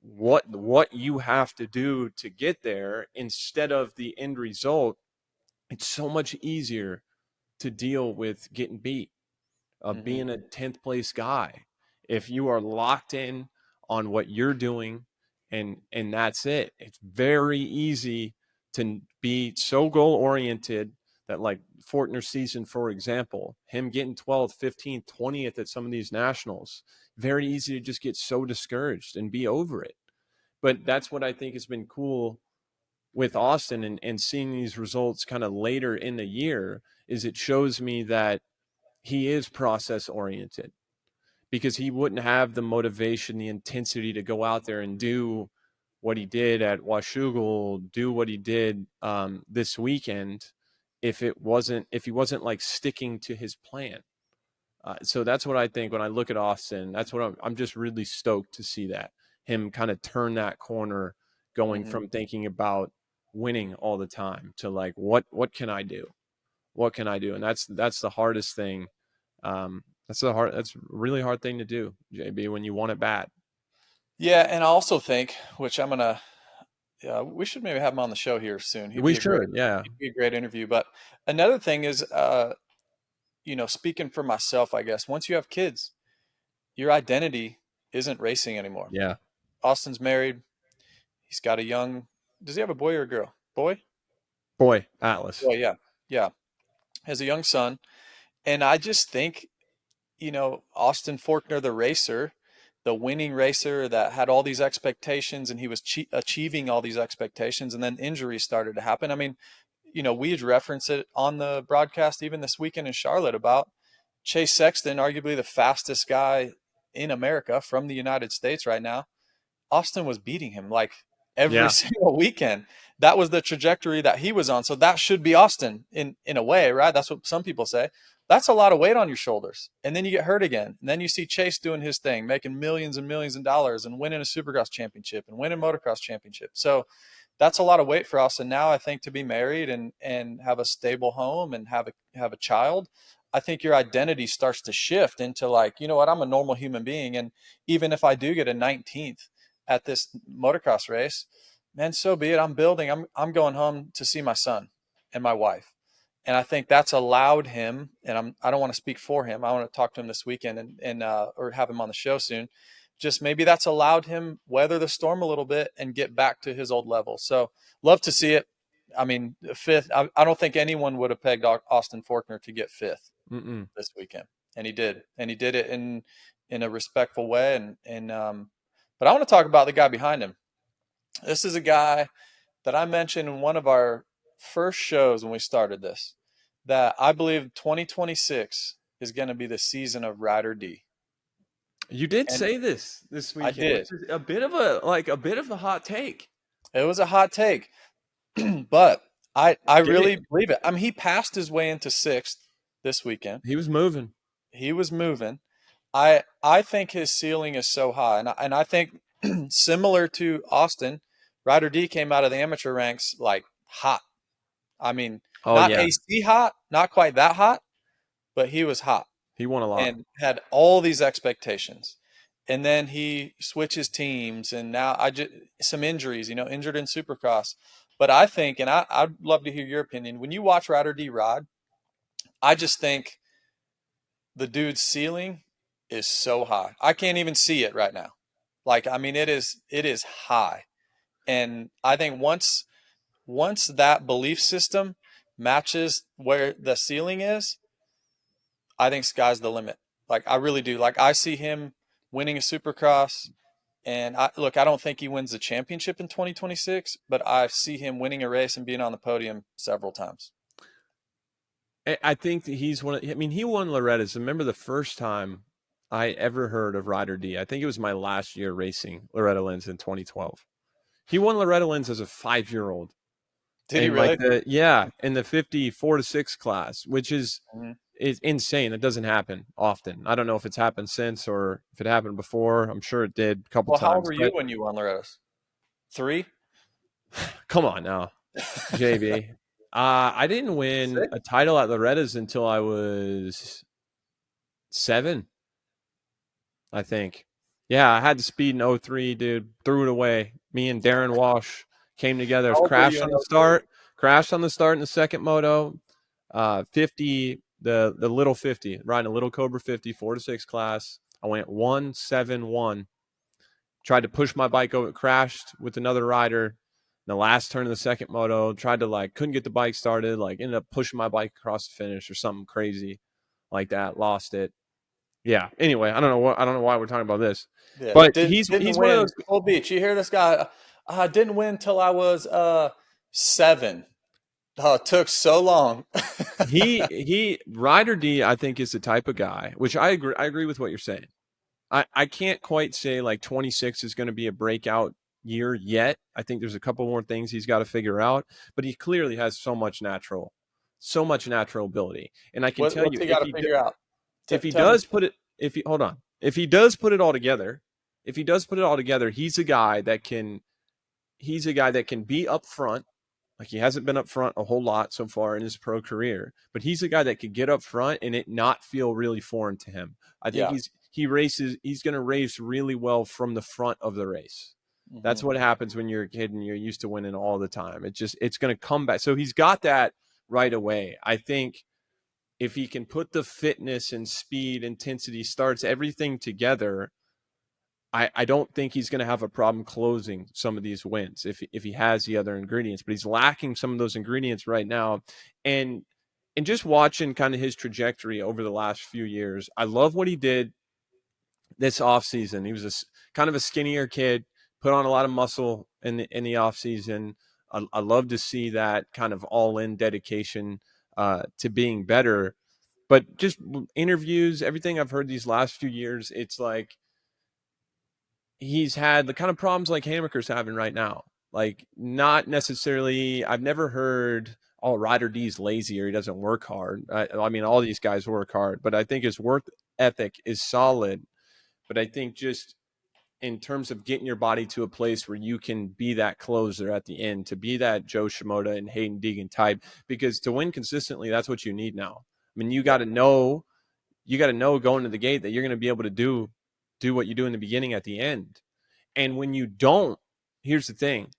what you have to do to get there instead of the end result, it's so much easier to deal with getting beat, being a 10th place guy. If you are locked in on what you're doing and that's it, it's very easy to be so goal oriented that, like Forkner season, for example, him getting 12th, 15th, 20th at some of these nationals, very easy to just get so discouraged and be over it. But that's what I think has been cool with Austin and seeing these results kind of later in the year, is it shows me that he is process oriented, because he wouldn't have the motivation, the intensity to go out there and do what he did at Washougal, do what he did this weekend, if he wasn't like sticking to his plan. So that's what I think when I look at Austin. That's what I'm just really stoked to see, that him kind of turn that corner, going from thinking about winning all the time to like, what can I do? What can I do? And that's the hardest thing. That's a really hard thing to do, JB, when you want it bad. Yeah, and I also think, which I'm gonna, we should maybe have him on the show here soon. We should, yeah. He'd be a great interview. But another thing is, speaking for myself, I guess, once you have kids, your identity isn't racing anymore. Yeah. Austin's married. He's got a young. Does he have a boy or a girl? Boy, Atlas. Boy, yeah. Has a young son, and I just think, Austin Forkner, the racer, the winning racer that had all these expectations, and he was achieving all these expectations, and then injuries started to happen. I mean, we'd referenced it on the broadcast even this weekend in Charlotte about Chase Sexton, arguably the fastest guy in America from the United States right now. Austin was beating him like every single weekend. That was the trajectory that he was on. So that should be Austin in a way, right? That's what some people say. That's a lot of weight on your shoulders. And then you get hurt again. And then you see Chase doing his thing, making millions and millions of dollars and winning a Supercross championship and winning motocross championship. So that's a lot of weight for Austin. Now I think to be married and have a stable home and have a child, I think your identity starts to shift into like, you know what, I'm a normal human being. And even if I do get a 19th at this motocross race, man, so be it. I'm building. I'm going home to see my son and my wife. And I think that's allowed him, and I don't want to speak for him. I want to talk to him this weekend and or have him on the show soon. Just maybe that's allowed him weather the storm a little bit and get back to his old level. So love to see it. I mean, fifth, I don't think anyone would have pegged Austin Forkner to get fifth this weekend. And he did. And he did it in a respectful way. But I want to talk about the guy behind him. This is a guy that I mentioned in one of our first shows when we started this, that I believe 2026 is going to be the season of Ryder D. You did say this weekend. I did. Which is a bit of a hot take. It was a hot take, but I really believe it. I mean, he passed his way into sixth this weekend. He was moving. I think his ceiling is so high, and I think similar to Austin, Ryder D came out of the amateur ranks like hot. I mean, AC hot, not quite that hot, but he was hot. He won a lot and had all these expectations. And then he switches teams, and now some injuries, injured in Supercross. But I think, and I'd love to hear your opinion, when you watch Ryder D ride, I just think the dude's ceiling is so high. I can't even see it right now. Like, I mean, it is high. And I think once that belief system matches where the ceiling is, I think sky's the limit. Like, I really do. Like, I see him winning a Supercross, and I don't think he wins the championship in 2026, but I see him winning a race and being on the podium several times. I think that he won Loretta's. Remember the first time I ever heard of Ryder D? I think it was my last year racing Loretta Lynn's in 2012. He won Loretta Lynn's as a 5-year-old. Did he really? In the 54-6 class, which is insane. That doesn't happen often. I don't know if it's happened since or if it happened before. I'm sure it did a couple times. How old were you when you won Loretta's? 3? Come on now, JB. I didn't win a title at Loretta's until I was 7, I think. Yeah, I had the speed in '03, dude. Threw it away. Me and Darren Walsh came together. How old were you Crashed in on the 03? start. Crashed on the start in the second moto. 50, the little 50, riding a little Cobra 50, 4-6 class. I went 1-7-1. Tried to push my bike over, crashed with another rider. In the last turn of the second moto, tried to couldn't get the bike started, ended up pushing my bike across the finish or something crazy like that. Lost it. Yeah. Anyway, I don't know why we're talking about this, Yeah, but didn't he's one of win those. Full Beach. You hear this guy? Didn't win till I was 7. Oh, it took so long. He Ryder D, I think, is the type of guy, which I agree with what you're saying. I can't quite say 26 is going to be a breakout year yet. I think there's a couple more things he's got to figure out, but he clearly has so much natural ability. And I can tell What's you, he got to figure out? if he Tell me. does put it, if he does put it all together, he's a guy that can be up front. He hasn't been up front a whole lot so far in his pro career, but he's a guy that could get up front and it not feel really foreign to him. I think Yeah. he's going to race really well from the front of the race. That's what happens when you're a kid and you're used to winning all the time. It's going to come back. So he's got that right away. I think if he can put the fitness and speed, intensity, starts, everything together, I don't think he's going to have a problem closing some of these wins if he has the other ingredients, but he's lacking some of those ingredients right now. And just watching kind of his trajectory over the last few years, I love what he did this offseason. He was kind of a skinnier kid, put on a lot of muscle in the offseason. I love to see that kind of all-in dedication to being better. But just interviews, everything I've heard these last few years, it's like he's had the kind of problems like Hammaker's having right now. Not necessarily, I've never heard, oh, Ryder D's lazy or he doesn't work hard. I mean, all these guys work hard, but I think his work ethic is solid. But I think just in terms of getting your body to a place where you can be that closer at the end, to be that Joe Shimoda and Haiden Deegan type, because to win consistently, that's what you need now. I mean, you got to know going to the gate that you're going to be able to do what you do in the beginning at the end. And when you don't, here's the thing,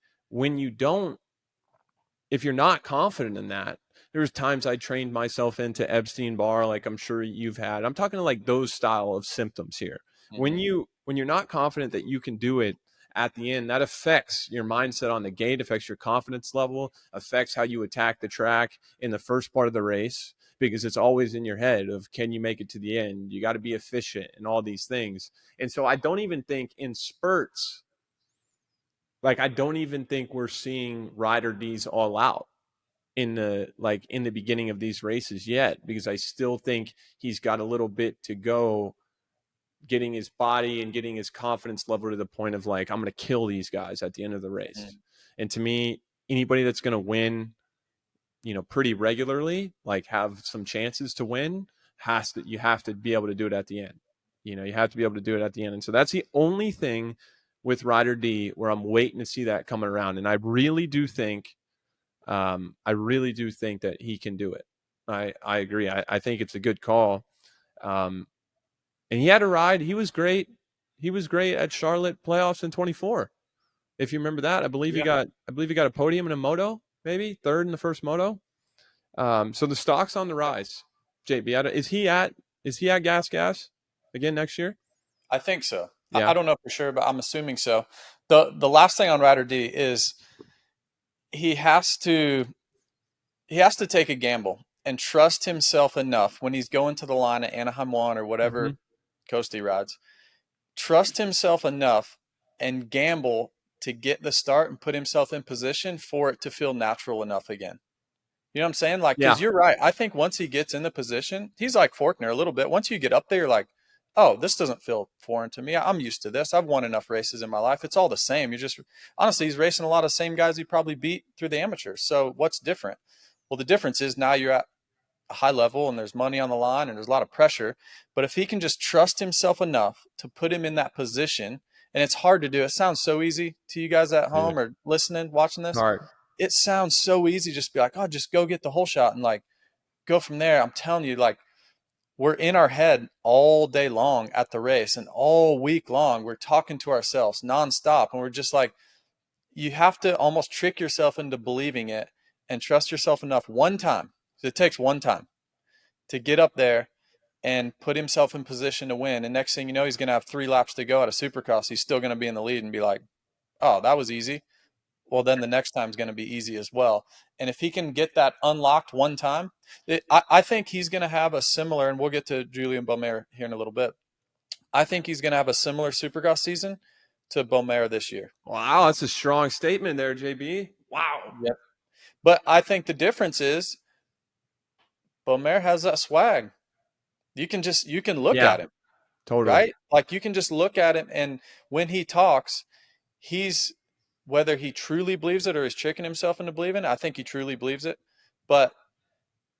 if you're not confident in that, there's times I trained myself into Epstein-Barr, like I'm sure you've had. I'm talking those style of symptoms here. When you're not confident that you can do it at the end, that affects your mindset on the gate, affects your confidence level, affects how you attack the track in the first part of the race, because it's always in your head of, can you make it to the end? You got to be efficient and all these things. And so I don't even think in spurts, I don't even think we're seeing Ryder D's all out in the beginning of these races yet, because I still think he's got a little bit to go getting his body and getting his confidence level to the point of I'm going to kill these guys at the end of the race. And to me, anybody that's going to win, pretty regularly, have some chances to win, you have to be able to do it at the end. You have to be able to do it at the end. And so that's the only thing with Ryder D where I'm waiting to see that coming around. And I really do think that he can do it. I agree. I think it's a good call. And he had a ride. He was great. He was great at Charlotte playoffs in 24. If you remember that, I believe he got a podium in a moto, maybe third in the first moto. So the stock's on the rise. JB, is he at Gas again next year? I think so. Yeah. I don't know for sure, but I'm assuming so. The last thing on Ryder D is he has to take a gamble and trust himself enough when he's going to the line at Anaheim 1 or whatever coast he rides. Trust himself enough and gamble to get the start and put himself in position for it to feel natural enough again. You know what I'm saying? Because you're right. I think once he gets in the position, he's like Forkner a little bit. Once you get up there, you're like, oh, this doesn't feel foreign to me. I'm used to this. I've won enough races in my life. It's all the same. Honestly, he's racing a lot of the same guys he probably beat through the amateurs. So what's different? Well, the difference is now you're at a high level and there's money on the line and there's a lot of pressure. But if he can just trust himself enough to put him in that position, and it's hard to do. It sounds so easy to you guys at home or listening, watching this. Hard. It sounds so easy. Just be like, oh, just go get the whole shot and go from there. I'm telling you, we're in our head all day long at the race, and all week long we're talking to ourselves nonstop, and we're just like, you have to almost trick yourself into believing it and trust yourself enough one time. It takes one time to get up there and put himself in position to win. And next thing you know, he's going to have 3 laps to go at a Supercross. He's still going to be in the lead and be like, oh, that was easy. Well, then the next time is going to be easy as well. And if he can get that unlocked one time, I think he's going to have a similar, and we'll get to Julian Beaumer here in a little bit. I think he's going to have a similar Supercross season to Beaumer this year. Wow, that's a strong statement there, JB. Wow. Yep. But I think the difference is Beaumer has that swag. You can look at him. Totally. Right? Like, you can just look at him, and when he talks, he's, whether he truly believes it or is tricking himself into believing it, I think he truly believes it. But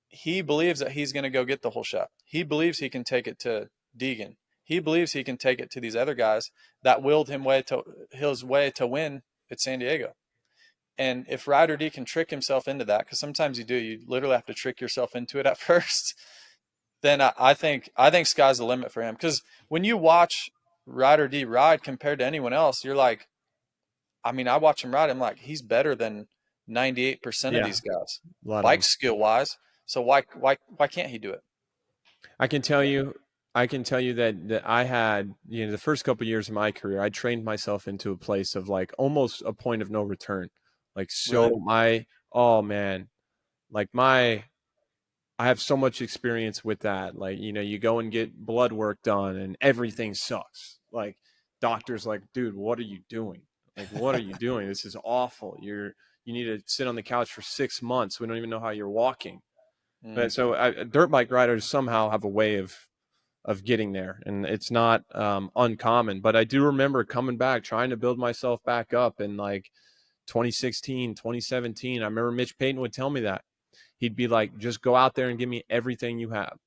he believes that he's going to go get the whole shot. He believes he can take it to Deegan. He believes he can take it to these other guys that willed his way to win at San Diego. And if Ryder D can trick himself into that, because sometimes you literally have to trick yourself into it at first, then I think sky's the limit for him. Because when you watch Ryder D ride compared to anyone else, you're like, I mean, I watch him ride, I'm like, he's better than 98% of these guys, bike skill wise. So why can't he do it? I can tell you that I had, the first couple of years of my career, I trained myself into a place of like almost a point of no return. Like, so Really? I have so much experience with that. Like, you go and get blood work done and everything sucks. Like, doctor's like, dude, what are you doing? Like, what are you doing? This is awful. You need to sit on the couch for 6 months. We don't even know how you're walking. But so dirt bike riders somehow have a way of getting there, and it's not uncommon. But I do remember coming back, trying to build myself back up in like 2016, 2017. I remember Mitch Payton would tell me that. He'd be like, just go out there and give me everything you have,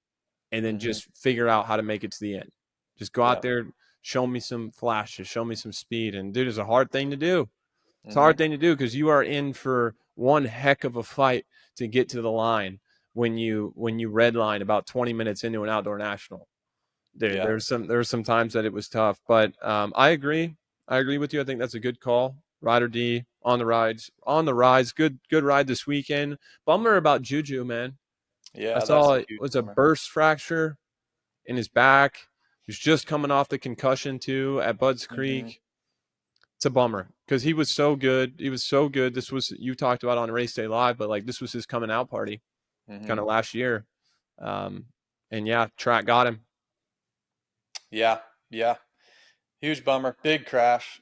and then just figure out how to make it to the end. Just go out there, show me some flashes, show me some speed. And dude, it's a hard thing to do. It's a hard thing to do because you are in for one heck of a fight to get to the line when you redline about 20 minutes into an outdoor national. Dude, there were some times that it was tough, but I agree with you. I think that's a good call. Ryder D on the rise. Good ride this weekend. Bummer about JuJu, man. Yeah, I saw it was a burst fracture in his back. He was just coming off the concussion too at Budds Creek. It's a bummer because he was so good. This was, you talked about on Race Day Live, but like, this was his coming out party kind of last year. And yeah, track got him. Yeah. Huge bummer. Big crash.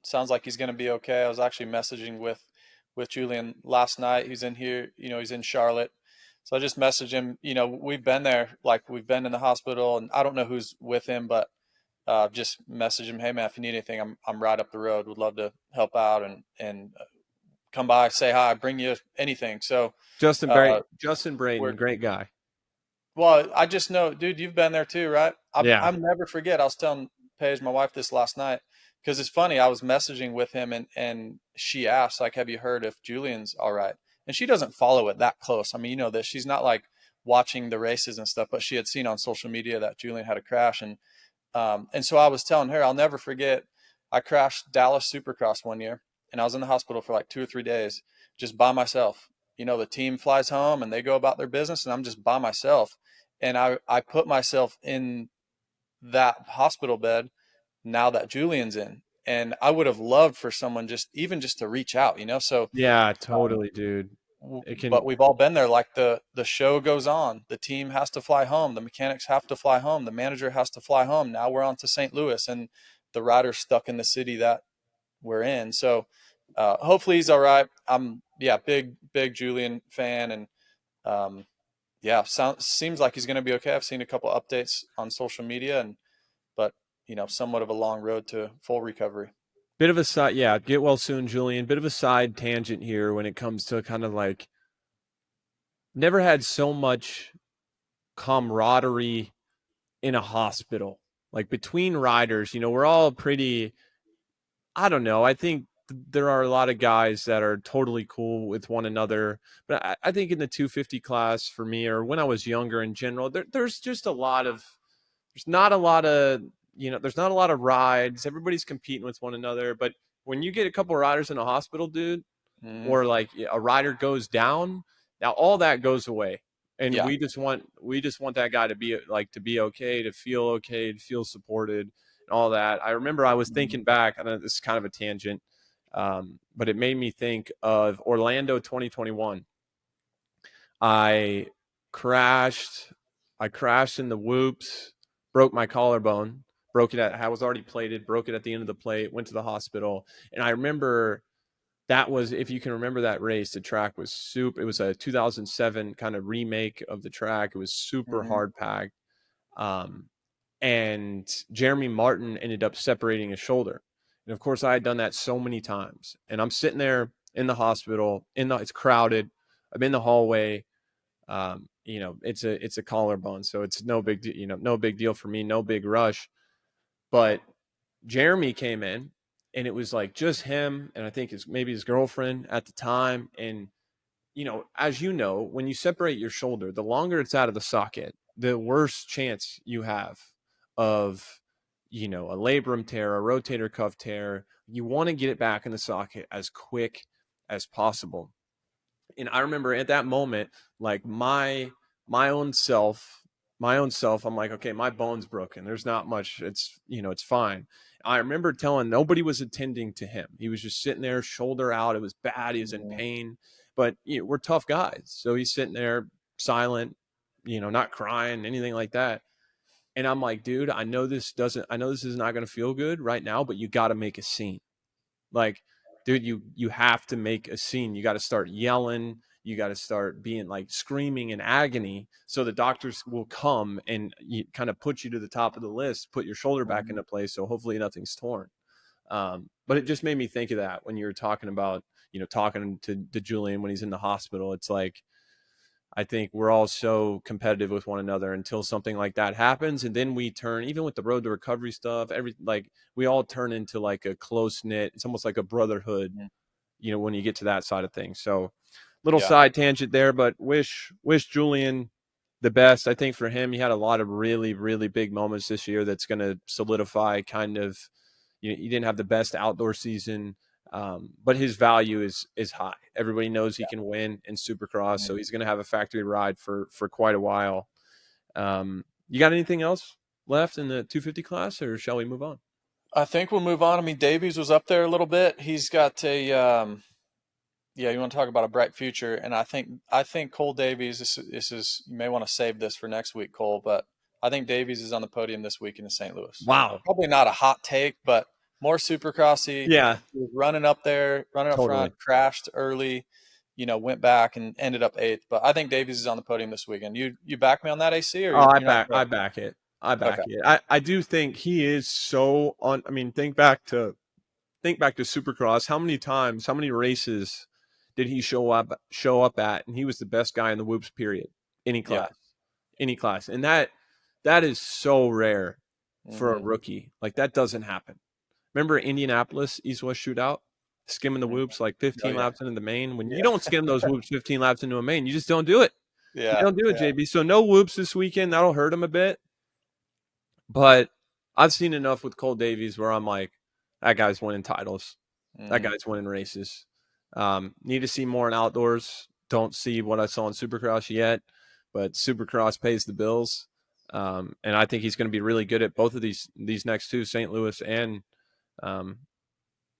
Sounds like he's going to be okay. I was actually messaging with Julian last night. He's in here, he's in Charlotte. So I just messaged him, we've been there, like we've been in the hospital, and I don't know who's with him, but just message him, hey man, if you need anything, I'm right up the road. Would love to help out and come by, say hi, bring you anything. So Justin Braden, great guy. Well, I just know, dude, you've been there too, right? I'll never forget. I was telling Paige, my wife, this last night, because it's funny. I was messaging with him, and she asked, like, have you heard if Julian's all right? And she doesn't follow it that close. I mean, this. She's not like watching the races and stuff, but she had seen on social media that Julian had a crash. And so I was telling her, I'll never forget, I crashed Dallas Supercross one year, and I was in the hospital for like 2 or 3 days just by myself. The team flies home and they go about their business, and I'm just by myself. And I put myself in that hospital bed now that Julian's in. And I would have loved for someone just to reach out, So yeah, totally, dude. But we've all been there. Like the show goes on. The team has to fly home. The mechanics have to fly home. The manager has to fly home. Now we're on to St. Louis, and the rider's stuck in the city that we're in. So hopefully he's all right. I'm big Julian fan, and seems like he's going to be okay. I've seen a couple updates on social media, but somewhat of a long road to full recovery. Bit of a side, get well soon, Julian. Bit of a side tangent here when it comes to kind of like, never had so much camaraderie in a hospital, like between riders. We're all pretty, I don't know. I think there are a lot of guys that are totally cool with one another. But I think in the 250 class for me, or when I was younger in general, there's just there's not a lot of, there's not a lot of rides. Everybody's competing with one another. But when you get a couple of riders in a hospital, dude, or like a rider goes down, now all that goes away. And Yeah. we just want that guy to be okay, to feel supported, and all that. I remember I was thinking back, I know this is kind of a tangent, but it made me think of Orlando 2021. I crashed in the whoops, broke my collarbone, I was already plated, broke it at the end of the plate, went to the hospital. And I remember that was, if you can remember that race, the track was super. It was a 2007 kind of remake of the track. It was super hard packed. And Jeremy Martin ended up separating his shoulder. And of course I had done that so many times, and I'm sitting there in the hospital, it's crowded. I'm in the hallway. It's a collarbone, so it's no big deal for me, no big rush. But Jeremy came in, and it was like just him, and I think maybe his girlfriend at the time. And as you know, when you separate your shoulder, the longer it's out of the socket, the worse chance you have of a labrum tear, a rotator cuff tear. You want to get it back in the socket as quick as possible. And I remember at that moment, like my own self, I'm like, okay, my bone's broken. There's not much. It's fine. I remember nobody was attending to him. He was just sitting there, shoulder out. It was bad. He was in pain, but we're tough guys. So he's sitting there silent, not crying, anything like that. And I'm like, dude, I know this is not going to feel good right now, but you got to make a scene. Like, dude, you have to make a scene. You got to start yelling. You got to start being like screaming in agony, so the doctors will come and kind of put you to the top of the list, put your shoulder back into place. So hopefully nothing's torn. But it just made me think of that when you were talking about, talking to Julian when he's in the hospital. It's like, I think we're all so competitive with one another until something like that happens. And then we turn, even with the road to recovery stuff, we all turn into like a close knit. It's almost like a brotherhood, when you get to that side of things. So little side tangent there, but wish Julian the best. I think for him, he had a lot of really, really big moments this year that's going to solidify kind of, he didn't have the best outdoor season. But his value is high. Everybody knows he can win in Supercross, so he's going to have a factory ride for quite a while. You got anything else left in the 250 class, or shall we move on? I think we'll move on. I mean, Davies was up there a little bit. He's got a you want to talk about a bright future, and I think Cole Davies. This is, you may want to save this for next week, Cole, but I think Davies is on the podium this week in St. Louis. Wow, probably not a hot take, but more Supercrossy. Yeah, he was running up front, crashed early, went back and ended up 8th. But I think Davies is on the podium this weekend. You back me on that, AC? Or I back it. I do think he is so on. I mean, think back to Supercross. How many races did he show up at? And he was the best guy in the whoops, period. Any class. And that is so rare for a rookie. Like, that doesn't happen. Remember Indianapolis East-West Shootout? Skimming the whoops like 15 laps into the main. When you don't skim those whoops 15 laps into a main, you just don't do it. You don't do it, JB. So no whoops this weekend. That'll hurt him a bit. But I've seen enough with Cole Davies where I'm like, that guy's winning titles. That guy's winning races. Need to see more in outdoors. Don't see what I saw in Supercross yet, but Supercross pays the bills. And I think he's going to be really good at both of these next two, St. Louis and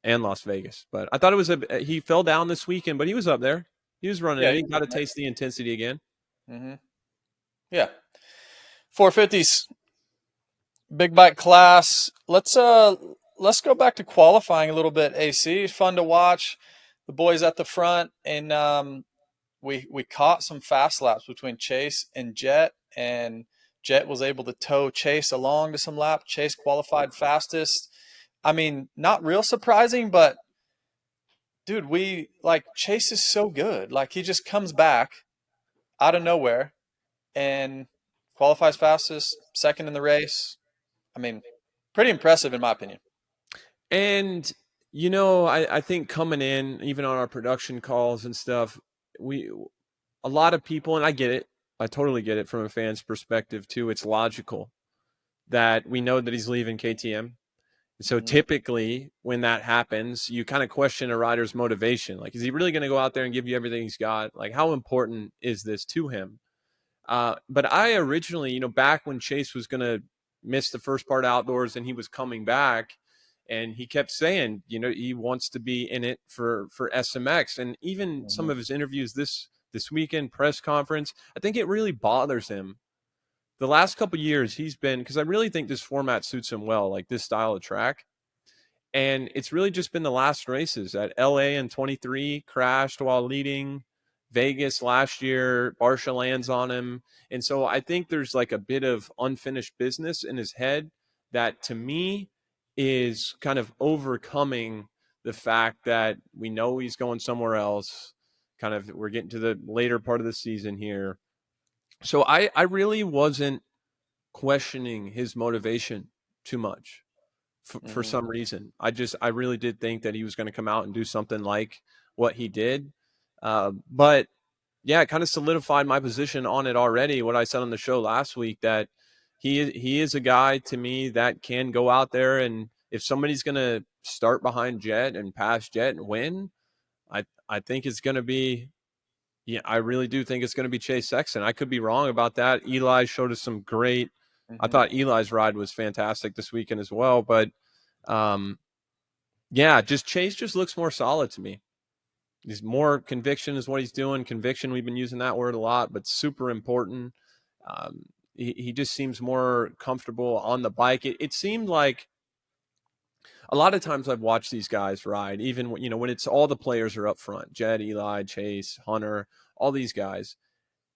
Las Vegas. But I thought he fell down this weekend, but he was up there. He was running. Yeah, he got to taste the intensity again. Yeah. 450s, big bike class. Let's go back to qualifying a little bit. AC, fun to watch. The boys at the front, and we caught some fast laps between Chase and Jett, and Jett was able to tow Chase along to some laps. Chase qualified fastest. I mean, not real surprising, but dude, Chase is so good. Like, he just comes back out of nowhere and qualifies fastest, second in the race. I mean, pretty impressive in my opinion. And I think coming in, even on our production calls and stuff, a lot of people, and I get it, I totally get it from a fan's perspective too. It's logical that we know that he's leaving KTM. So typically when that happens, you kind of question a rider's motivation. Like, is he really going to go out there and give you everything he's got? Like, how important is this to him? But I originally, back when Chase was going to miss the first part outdoors and he was coming back, and he kept saying, he wants to be in it for SMX. And even some of his interviews this weekend, press conference, I think it really bothers him. The last couple of years he's been, because I really think this format suits him well, like this style of track. And it's really just been the last races. At LA in 23, crashed while leading. Vegas last year, Barsha lands on him. And so I think there's like a bit of unfinished business in his head that, to me, is kind of overcoming the fact that we know he's going somewhere else. Kind of, we're getting to the later part of the season here. So I really wasn't questioning his motivation too much for some reason. I really did think that he was going to come out and do something like what he did. But yeah, it kind of solidified my position on it already. What I said on the show last week, that he is a guy to me that can go out there, and if somebody's going to start behind Jett and pass Jett and win, I think it's going to be, I really do think it's going to be Chase Sexton. I could be wrong about that. Eli showed us some great, I thought Eli's ride was fantastic this weekend as well, but just Chase just looks more solid to me. He's more conviction is what he's doing. Conviction, we've been using that word a lot, but super important. He just seems more comfortable on the bike. It seemed like a lot of times I've watched these guys ride, even when it's all the players are up front, Jett, Eli, Chase, Hunter, all these guys.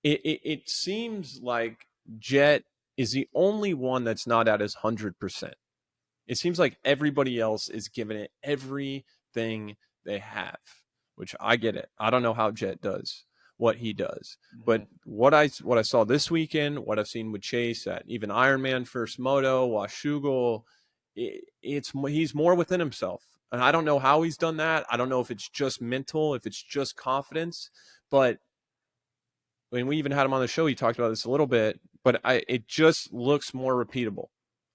It seems like Jett is the only one that's not at his 100%. It seems like everybody else is giving it everything they have, which I get it. I don't know how Jett does what he does, but what I saw this weekend, what I've seen with Chase at even Ironman First Moto, Washougal, he's more within himself. And I don't know how he's done that. I don't know if it's just mental, if it's just confidence, but when we even had him on the show, he talked about this a little bit, but it just looks more repeatable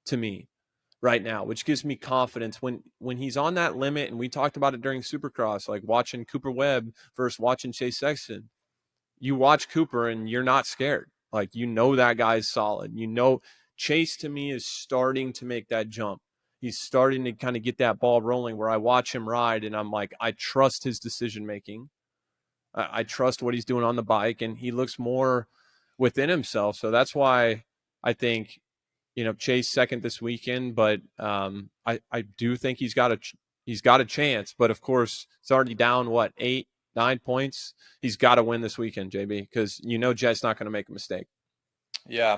to me right now, which gives me confidence when he's on that limit. And we talked about it during Supercross, like watching Cooper Webb versus watching Chase Sexton. You watch Cooper and you're not scared. Like, that guy's solid. Chase to me is starting to make that jump. He's starting to kind of get that ball rolling where I watch him ride and I'm like, I trust his decision making. I trust what he's doing on the bike, and he looks more within himself. So that's why I think, Chase second this weekend, but I do think he's got a chance. But of course, it's already down 8-9 points. He's got to win this weekend, JB, because Jett's not going to make a mistake. Yeah.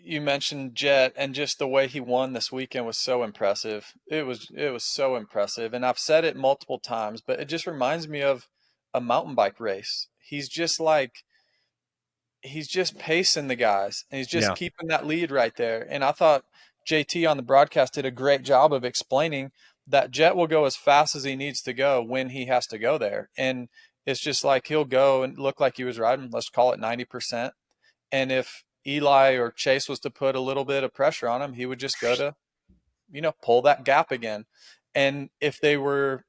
You mentioned Jett, and just the way he won this weekend was so impressive. It was so impressive, and I've said it multiple times, but it just reminds me of a mountain bike race. He's just pacing the guys, and he's just keeping that lead right there. And I thought JT on the broadcast did a great job of explaining that Jett will go as fast as he needs to go when he has to go there. And it's just like he'll go and look like he was riding, let's call it 90%. And if Eli or Chase was to put a little bit of pressure on him, he would just go to, pull that gap again. And if they wanted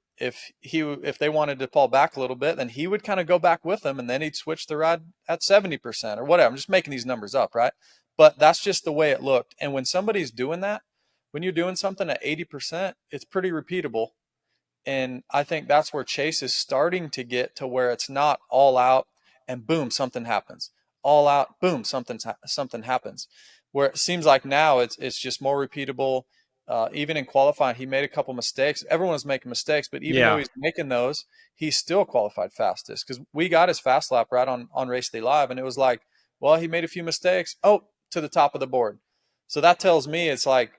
to fall back a little bit, then he would kind of go back with them, and then he'd switch the ride at 70% or whatever. I'm just making these numbers up, right? But that's just the way it looked. And when somebody's doing that, when you're doing something at 80%, it's pretty repeatable. And I think that's where Chase is starting to get to, where it's not all out and boom, something happens. All out, boom, something happens. Where it seems like now it's just more repeatable. Even in qualifying, he made a couple mistakes. Everyone's making mistakes, but even though he's making those, he's still qualified fastest, because we got his fast lap right on Race Day Live, and it was like, well, he made a few mistakes. Oh, to the top of the board. So that tells me it's like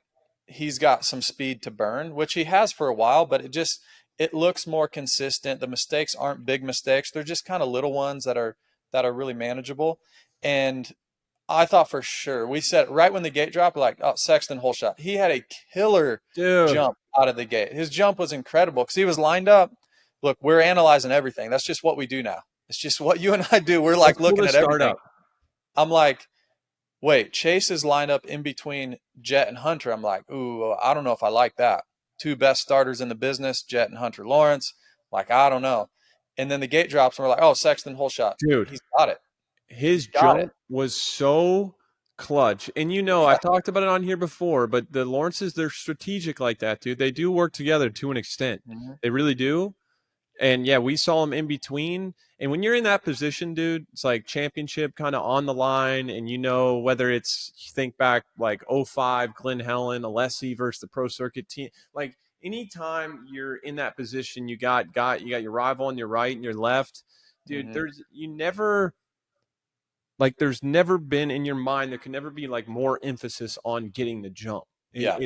he's got some speed to burn, which he has for a while, but it looks more consistent. The mistakes aren't big mistakes. They're just kind of little ones that are really manageable. And I thought for sure, we said right when the gate dropped, like, oh, Sexton, whole shot. He had a killer jump out of the gate. His jump was incredible because he was lined up. Look, we're analyzing everything. That's just what we do now. It's just what you and I do. We're like Let's pull looking this at start everything. up. I'm like, wait, Chase is lined up in between Jett and Hunter. I'm like, ooh, I don't know if I like that. Two best starters in the business, Jett and Hunter Lawrence. Like, I don't know. And then the gate drops, and we're like, oh, Sexton, whole shot. Dude. He's got it. His Got jump was so clutch. And I've talked about it on here before, but the Lawrences, they're strategic like that, dude. They do work together to an extent. Mm-hmm. They really do. And yeah, we saw him in between. And when you're in that position, dude, it's like championship kind of on the line. And whether it's, think back like 05, Glenn Helen, Alessi versus the pro circuit team. Like anytime you're in that position, you got your rival on your right and your left. Dude, Mm-hmm. there's never been in your mind, there can never be like more emphasis on getting the jump. Yeah.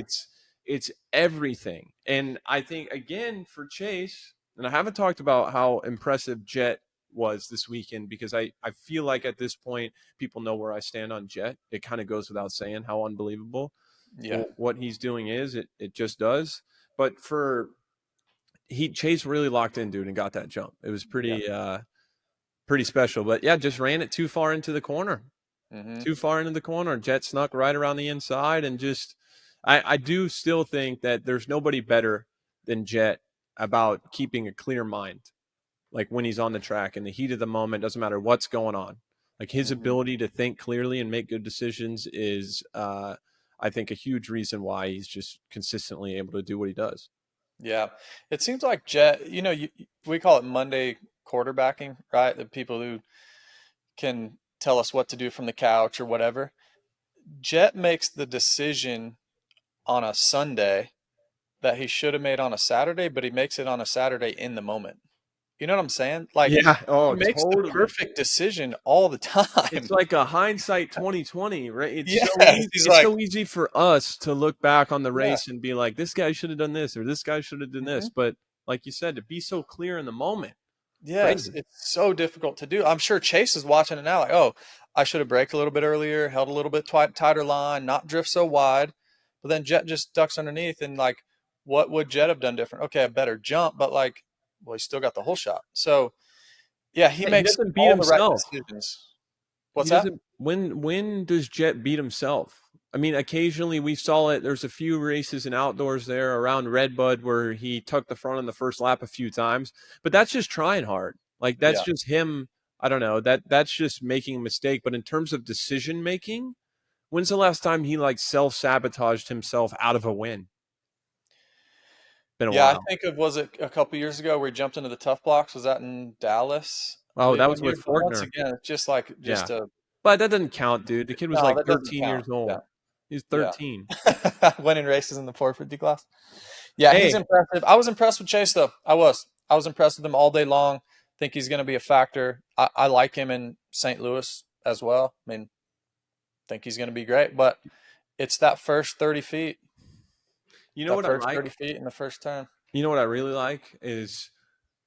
It's everything. And I think, again, for Chase, and I haven't talked about how impressive Jett was this weekend because I feel like at this point, people know where I stand on Jett. It kind of goes without saying how unbelievable what he's doing is. It just does. But Chase really locked in, dude, and got that jump. It was pretty special. But yeah, just ran it too far into the corner. Mm-hmm. Too far into the corner. Jett snuck right around the inside, and just I do still think that there's nobody better than Jett about keeping a clear mind, like when he's on the track in the heat of the moment. Doesn't matter what's going on. Like his ability to think clearly and make good decisions is, I think, a huge reason why he's just consistently able to do what he does. Yeah, it seems like Jett. We call it Monday quarterbacking, right? The people who can tell us what to do from the couch or whatever. Jett makes the decision on a Sunday that he should have made on a Saturday, but he makes it on a Saturday in the moment. You know what I'm saying? Like, yeah, he makes the perfect decision all the time. It's like a hindsight 2020, right? It's so easy for us to look back on the race and be like, this guy should have done this or this guy should have done this. But like you said, to be so clear in the moment. Yes, it's so difficult to do. I'm sure Chase is watching it now like, oh, I should have braked a little bit earlier, held a little bit tighter line, not drift so wide. But then Jett just ducks underneath and like, what would Jett have done different? Okay, a better jump, but like, well, he still got the whole shot. So, yeah, he makes doesn't beat all himself. the right decisions. What's that? When does Jett beat himself? I mean, occasionally we saw it. There's a few races in outdoors there around Redbud where he took the front on the first lap a few times, but that's just trying hard. Like that's just him. I don't know, that's just making a mistake. But in terms of decision making, when's the last time he like self-sabotaged himself out of a win? Been a while. I think was it a couple years ago where he jumped into the tough blocks? Was that in Dallas? Oh, that was with Forkner. Once again, it's just but that doesn't count, dude. The kid was like 13 years old. Yeah. He's 13. Winning races in the 450 class. Yeah, he's impressive. I was impressed with Chase, though. I was impressed with him all day long. Think he's going to be a factor. I like him in St. Louis as well. I mean, think he's going to be great. But it's that first 30 feet. You know what I like? 30 feet in the first turn. You know what I really like is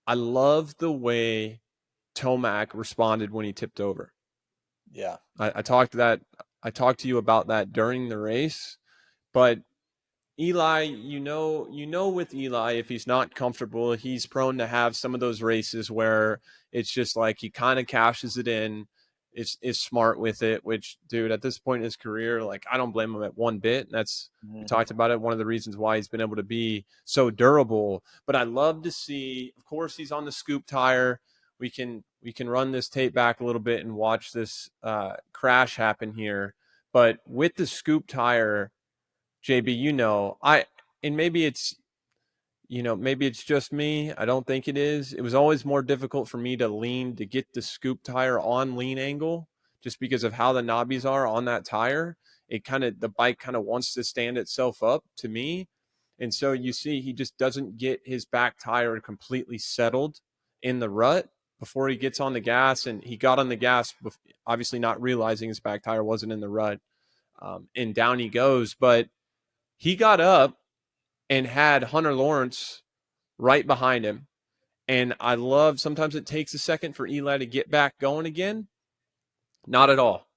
I love the way Tomac responded when he tipped over. Yeah. I talked to you about that during the race, but Eli, with Eli, if he's not comfortable, he's prone to have some of those races where it's just like he kind of cashes it in, is smart with it, which, dude, at this point in his career, like I don't blame him at one bit. And that's we talked about it, one of the reasons why he's been able to be so durable. But I love to see, of course, he's on the scoop tire. We can run this tape back a little bit and watch this crash happen here. But with the scoop tire, JB, and maybe it's just me. I don't think it is. It was always more difficult for me to get the scoop tire on lean angle just because of how the knobbies are on that tire. The bike kind of wants to stand itself up to me. And so you see, he just doesn't get his back tire completely settled in the rut before he gets on the gas. And he got on the gas, obviously not realizing his back tire wasn't in the rut. And down he goes. But he got up and had Hunter Lawrence right behind him. And I love, sometimes it takes a second for Eli to get back going again. Not at all.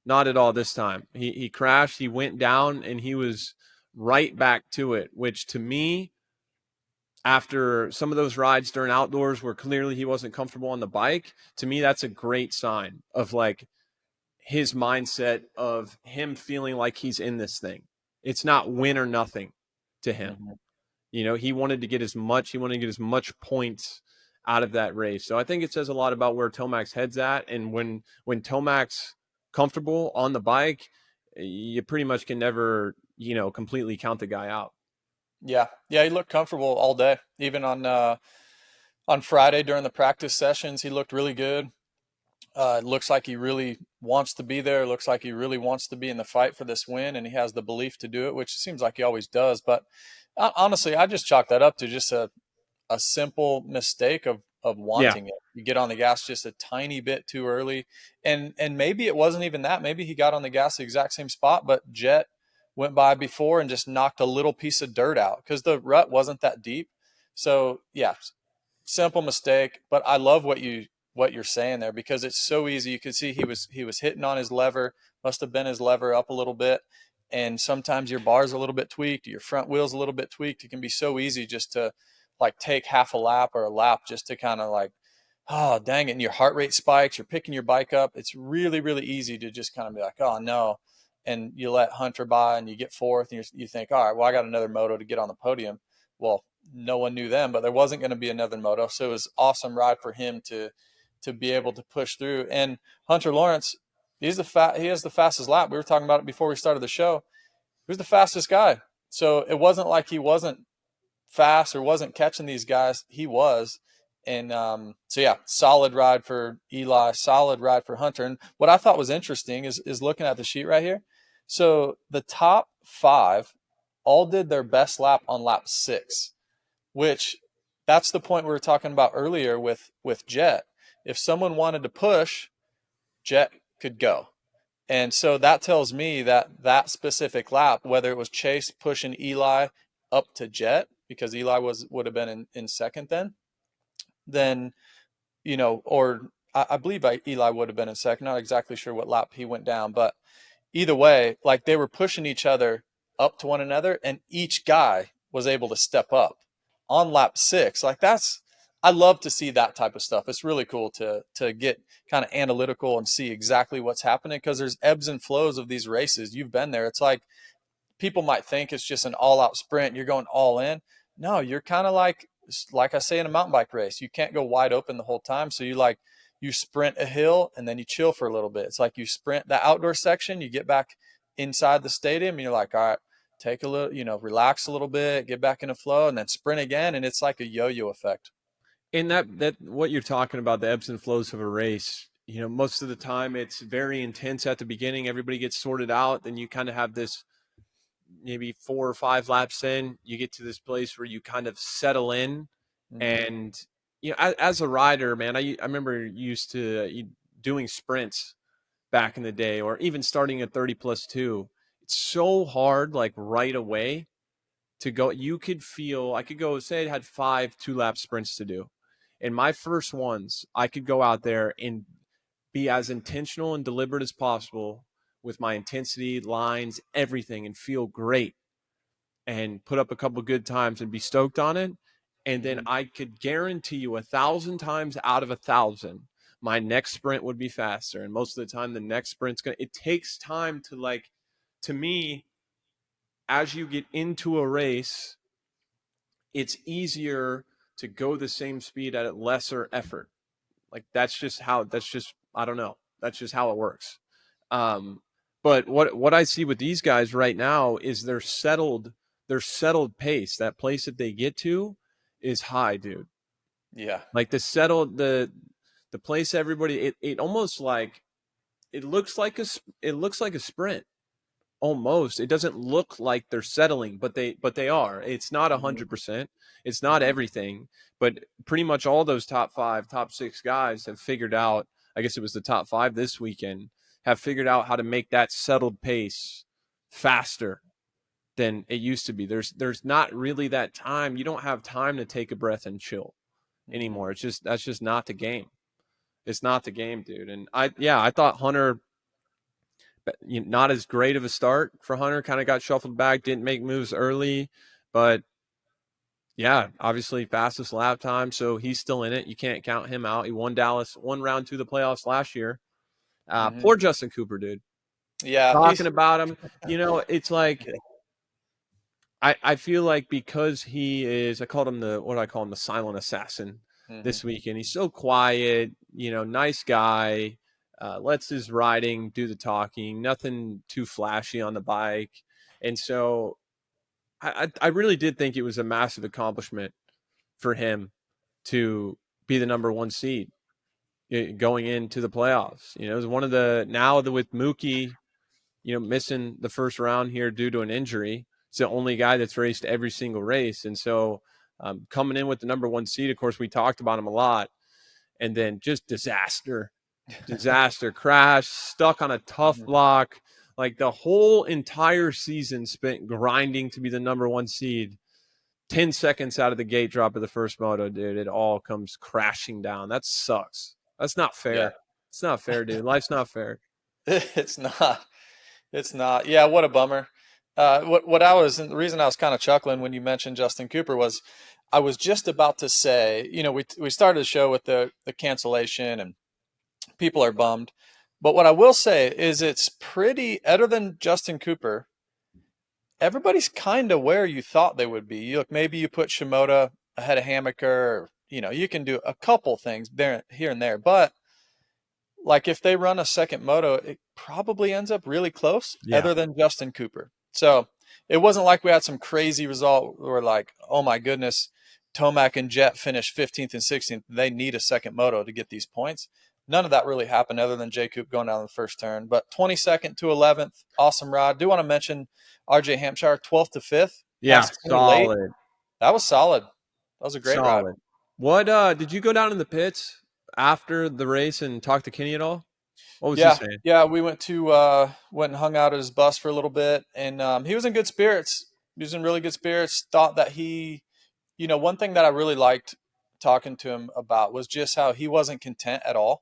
Not at all this time. He crashed, he went down, and he was right back to it, which to me, after some of those rides during outdoors where clearly he wasn't comfortable on the bike, to me, that's a great sign of like his mindset of him feeling like he's in this thing. It's not win or nothing to him. Mm-hmm. You know, he wanted to get as much points out of that race. So I think it says a lot about where Tomac's head's at. And when Tomac's comfortable on the bike, you pretty much can never, you know, completely count the guy out. Yeah. Yeah. He looked comfortable all day. Even on Friday during the practice sessions, he looked really good. It looks like he really wants to be there. It looks like he really wants to be in the fight for this win, and he has the belief to do it, which seems like he always does. But honestly, I just chalk that up to just a simple mistake of wanting it. You get on the gas just a tiny bit too early, and maybe it wasn't even that. Maybe he got on the gas the exact same spot, but Jett went by before and just knocked a little piece of dirt out because the rut wasn't that deep. So yeah, simple mistake. But I love what you're saying there, because it's so easy. You could see he was hitting on his lever, must have been his lever up a little bit. And sometimes your bar's a little bit tweaked, your front wheel's a little bit tweaked. It can be so easy just to like take half a lap or a lap just to kind of like, oh, dang it. And your heart rate spikes, you're picking your bike up. It's really, really easy to just kind of be like, oh no. And you let Hunter by and you get fourth and you think, all right, well, I got another moto to get on the podium. Well, no one knew then, but there wasn't going to be another moto. So it was an awesome ride for him to be able to push through. And Hunter Lawrence, he has the fastest lap. We were talking about it before we started the show. He was the fastest guy. So it wasn't like he wasn't fast or wasn't catching these guys. He was. And so yeah, solid ride for Eli, solid ride for Hunter. And what I thought was interesting is looking at the sheet right here. So the top 5 all did their best lap on lap 6, which that's the point we were talking about earlier with Jett. If someone wanted to push, Jett could go. And so that tells me that specific lap, whether it was Chase pushing Eli up to Jett, because Eli would have been in second then, you know, or I believe Eli would have been in second. Not exactly sure what lap he went down, but either way, like they were pushing each other up to one another, and each guy was able to step up on lap 6. Like I love to see that type of stuff. It's really cool to get kind of analytical and see exactly what's happening, because there's ebbs and flows of these races. You've been there. It's like people might think it's just an all-out sprint. You're going all in. No, you're kind of like I say in a mountain bike race, you can't go wide open the whole time. So you sprint a hill and then you chill for a little bit. It's like you sprint the outdoor section, you get back inside the stadium and you're like, all right, take a little, you know, relax a little bit, get back in the flow, and then sprint again. And it's like a yo-yo effect. And that what you're talking about, the ebbs and flows of a race, you know, most of the time it's very intense at the beginning. Everybody gets sorted out. Then you kind of have this maybe 4 or 5 laps in, you get to this place where you kind of settle in. Mm-hmm. And, you know, as a rider, man, I remember used to doing sprints back in the day, or even starting at 30+2. It's so hard, like right away to go. I could go, say I had 5 2-lap sprints to do. And my first ones, I could go out there and be as intentional and deliberate as possible with my intensity, lines, everything, and feel great and put up a couple good times and be stoked on it. And then I could guarantee you 1,000 times out of 1,000, my next sprint would be faster. And most of the time, the next sprint's it takes time to me, as you get into a race, it's easier to go the same speed at a lesser effort. Like that's just I don't know. That's just how it works. But what I see with these guys right now is their settled pace. That place that they get to is high, dude. Yeah. Like the place everybody, it almost like, it looks like a sprint. Almost. It doesn't look like they're settling, but they are. It's not 100%. It's not everything, but pretty much all those top 5, top 6 guys have figured out, I guess it was the top 5 this weekend, have figured out how to make that settled pace faster than it used to be. There's not really that time. You don't have time to take a breath and chill anymore. That's just not the game. It's not the game, dude. And I thought Hunter not as great of a start for Hunter. Kind of got shuffled back, didn't make moves early, but yeah, obviously fastest lap time, so he's still in it. You can't count him out. He won Dallas, one round to the playoffs last year. Poor Justin Cooper, dude. Yeah, Talking about him, it's like Yeah. I feel like because he is, I called him the silent assassin this weekend. He's so quiet, nice guy, lets his riding do the talking, nothing too flashy on the bike. And so I really did think it was a massive accomplishment for him to be the number one seed going into the playoffs. It was one of with Mookie, missing the first round here due to an injury. It's the only guy that's raced every single race. And so coming in with the number one seed, of course, we talked about him a lot. And then just disaster, crash, stuck on a tough block. Like the whole entire season spent grinding to be the number one seed. 10 seconds out of the gate drop of the first moto, dude, it all comes crashing down. That sucks. That's not fair. Yeah. It's not fair, dude. Life's not fair. It's not. It's not. Yeah, what a bummer. The reason I was kind of chuckling when you mentioned Justin Cooper was I was just about to say, we started the show with the cancellation and people are bummed. But what I will say is it's pretty, other than Justin Cooper, everybody's kind of where you thought they would be. Maybe you put Shimoda ahead of Hammaker, or, you can do a couple things there, here and there. But like if they run a second moto, it probably ends up really close, other than Justin Cooper. So it wasn't like we had some crazy result where like, oh my goodness, Tomac and Jett finished 15th and 16th. They need a second moto to get these points. None of that really happened other than J. Coop going down the first turn. But 22nd to 11th, awesome ride. Do want to mention RJ Hampshire, 12th to 5th. Yeah, solid. Late. That was solid. That was a great ride. What did you go down in the pits after the race and talk to Kenny at all? What was he saying? Yeah, we went and hung out at his bus for a little bit, and he was in good spirits. He was in really good spirits. Thought that one thing that I really liked talking to him about was just how he wasn't content at all.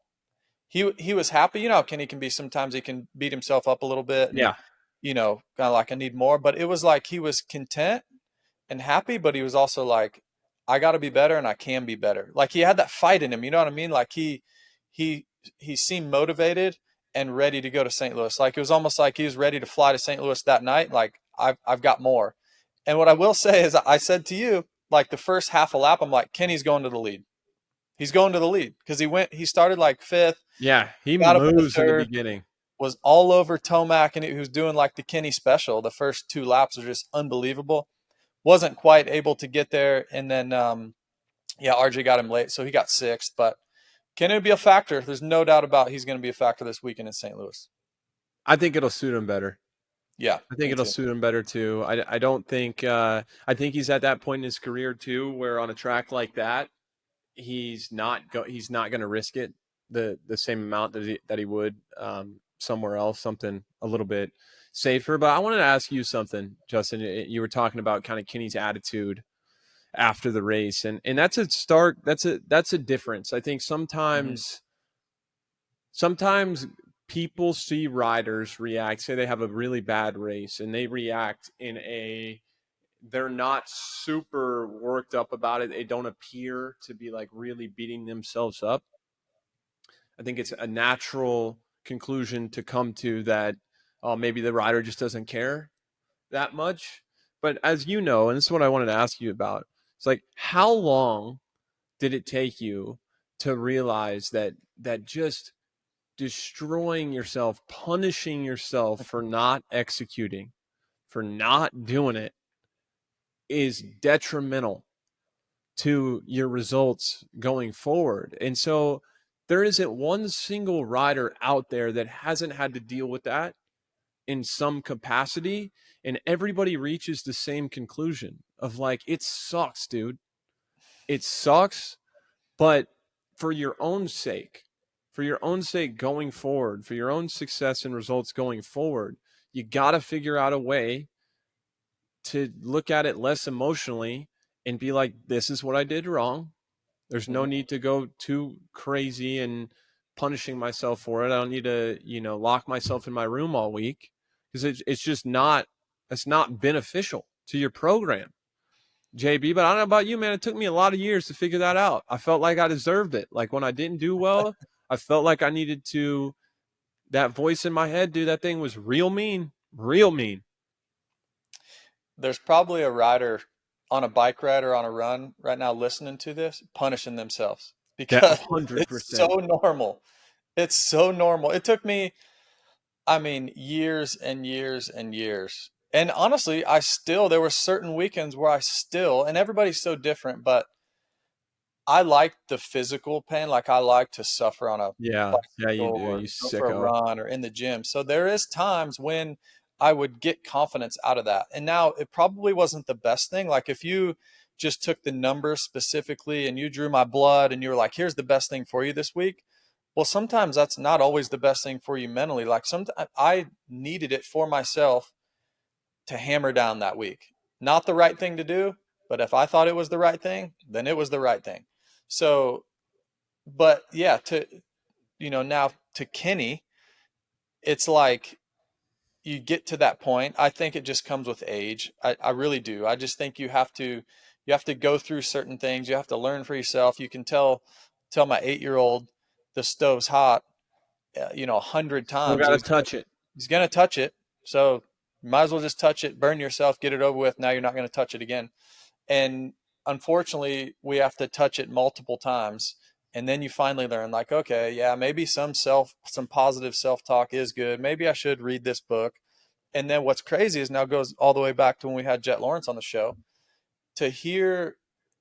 He was happy. You know how Kenny can be sometimes. He can beat himself up a little bit. And, kind of like, I need more. But it was like he was content and happy, but he was also like, I got to be better and I can be better. Like he had that fight in him. You know what I mean? Like he seemed motivated and ready to go to St. Louis. Like it was almost like he was ready to fly to St. Louis that night. Like I've got more. And what I will say is I said to you, like the first half a lap, I'm like, Kenny's going to the lead. He's going to the lead because he started like 5th. Yeah, he moves in the beginning. Was all over Tomac, and he was doing like the Kenny special. The first 2 laps were just unbelievable. Wasn't quite able to get there, and then RJ got him late, so he got 6th. But Kenny will be a factor. There's no doubt about he's going to be a factor this weekend in St. Louis. I think it'll suit him better. Yeah, I think it'll suit him better too. I don't think I think he's at that point in his career too, where on a track like that, he's not going to risk it the same amount that he would somewhere else, something a little bit safer. But I wanted to ask you something, Justin. You were talking about kind of Kenny's attitude after the race, and that's a difference. I think sometimes people see riders react, say they have a really bad race, and they react they're not super worked up about it. They don't appear to be like really beating themselves up. I think it's a natural conclusion to come to that, maybe the rider just doesn't care that much. But as you know, and this is what I wanted to ask you about, it's like, how long did it take you to realize that just destroying yourself, punishing yourself for not executing, for not doing it, is detrimental to your results going forward? And so there isn't one single rider out there that hasn't had to deal with that in some capacity, and everybody reaches the same conclusion of like, it sucks, dude. It sucks, but for your own sake going forward, for your own success and results going forward, you got to figure out a way to look at it less emotionally and be like, this is what I did wrong. There's no need to go too crazy and punishing myself for it. I don't need to, lock myself in my room all week, because it's just not, it's not beneficial to your program, JB. But I don't know about you, man. It took me a lot of years to figure that out. I felt like I deserved it. Like when I didn't do well, I felt like I needed to, that voice in my head, dude, that thing was real mean, real mean. There's probably a rider on a bike ride or on a run right now listening to this, punishing themselves because 100%. it's so normal. It's so normal. It took me, I mean, years and years and years. And honestly, there were certain weekends where and everybody's so different, but I like the physical pain. Like I like to suffer on a Yeah, you bicycle do. or You go for a sicko. run or in the gym. So there is times when I would get confidence out of that. And now it probably wasn't the best thing. Like if you just took the numbers specifically and you drew my blood and you were like, here's the best thing for you this week. Well, sometimes that's not always the best thing for you mentally. Like sometimes I needed it for myself to hammer down that week. Not the right thing to do, but if I thought it was the right thing, then it was the right thing. So, but yeah, now to Kenny, it's like you get to that point. I think it just comes with age. I really do. I just think you have to go through certain things. You have to learn for yourself. You can tell my 8-year-old the stove's hot, 100 Still times. got to touch it. He's going to touch it. So you might as well just touch it, burn yourself, get it over with. Now you're not going to touch it again. And unfortunately, we have to touch it multiple times. And then you finally learn, like, okay, yeah, maybe some positive self-talk is good. Maybe I should read this book. And then what's crazy is now goes all the way back to when we had Jett Lawrence on the show. To hear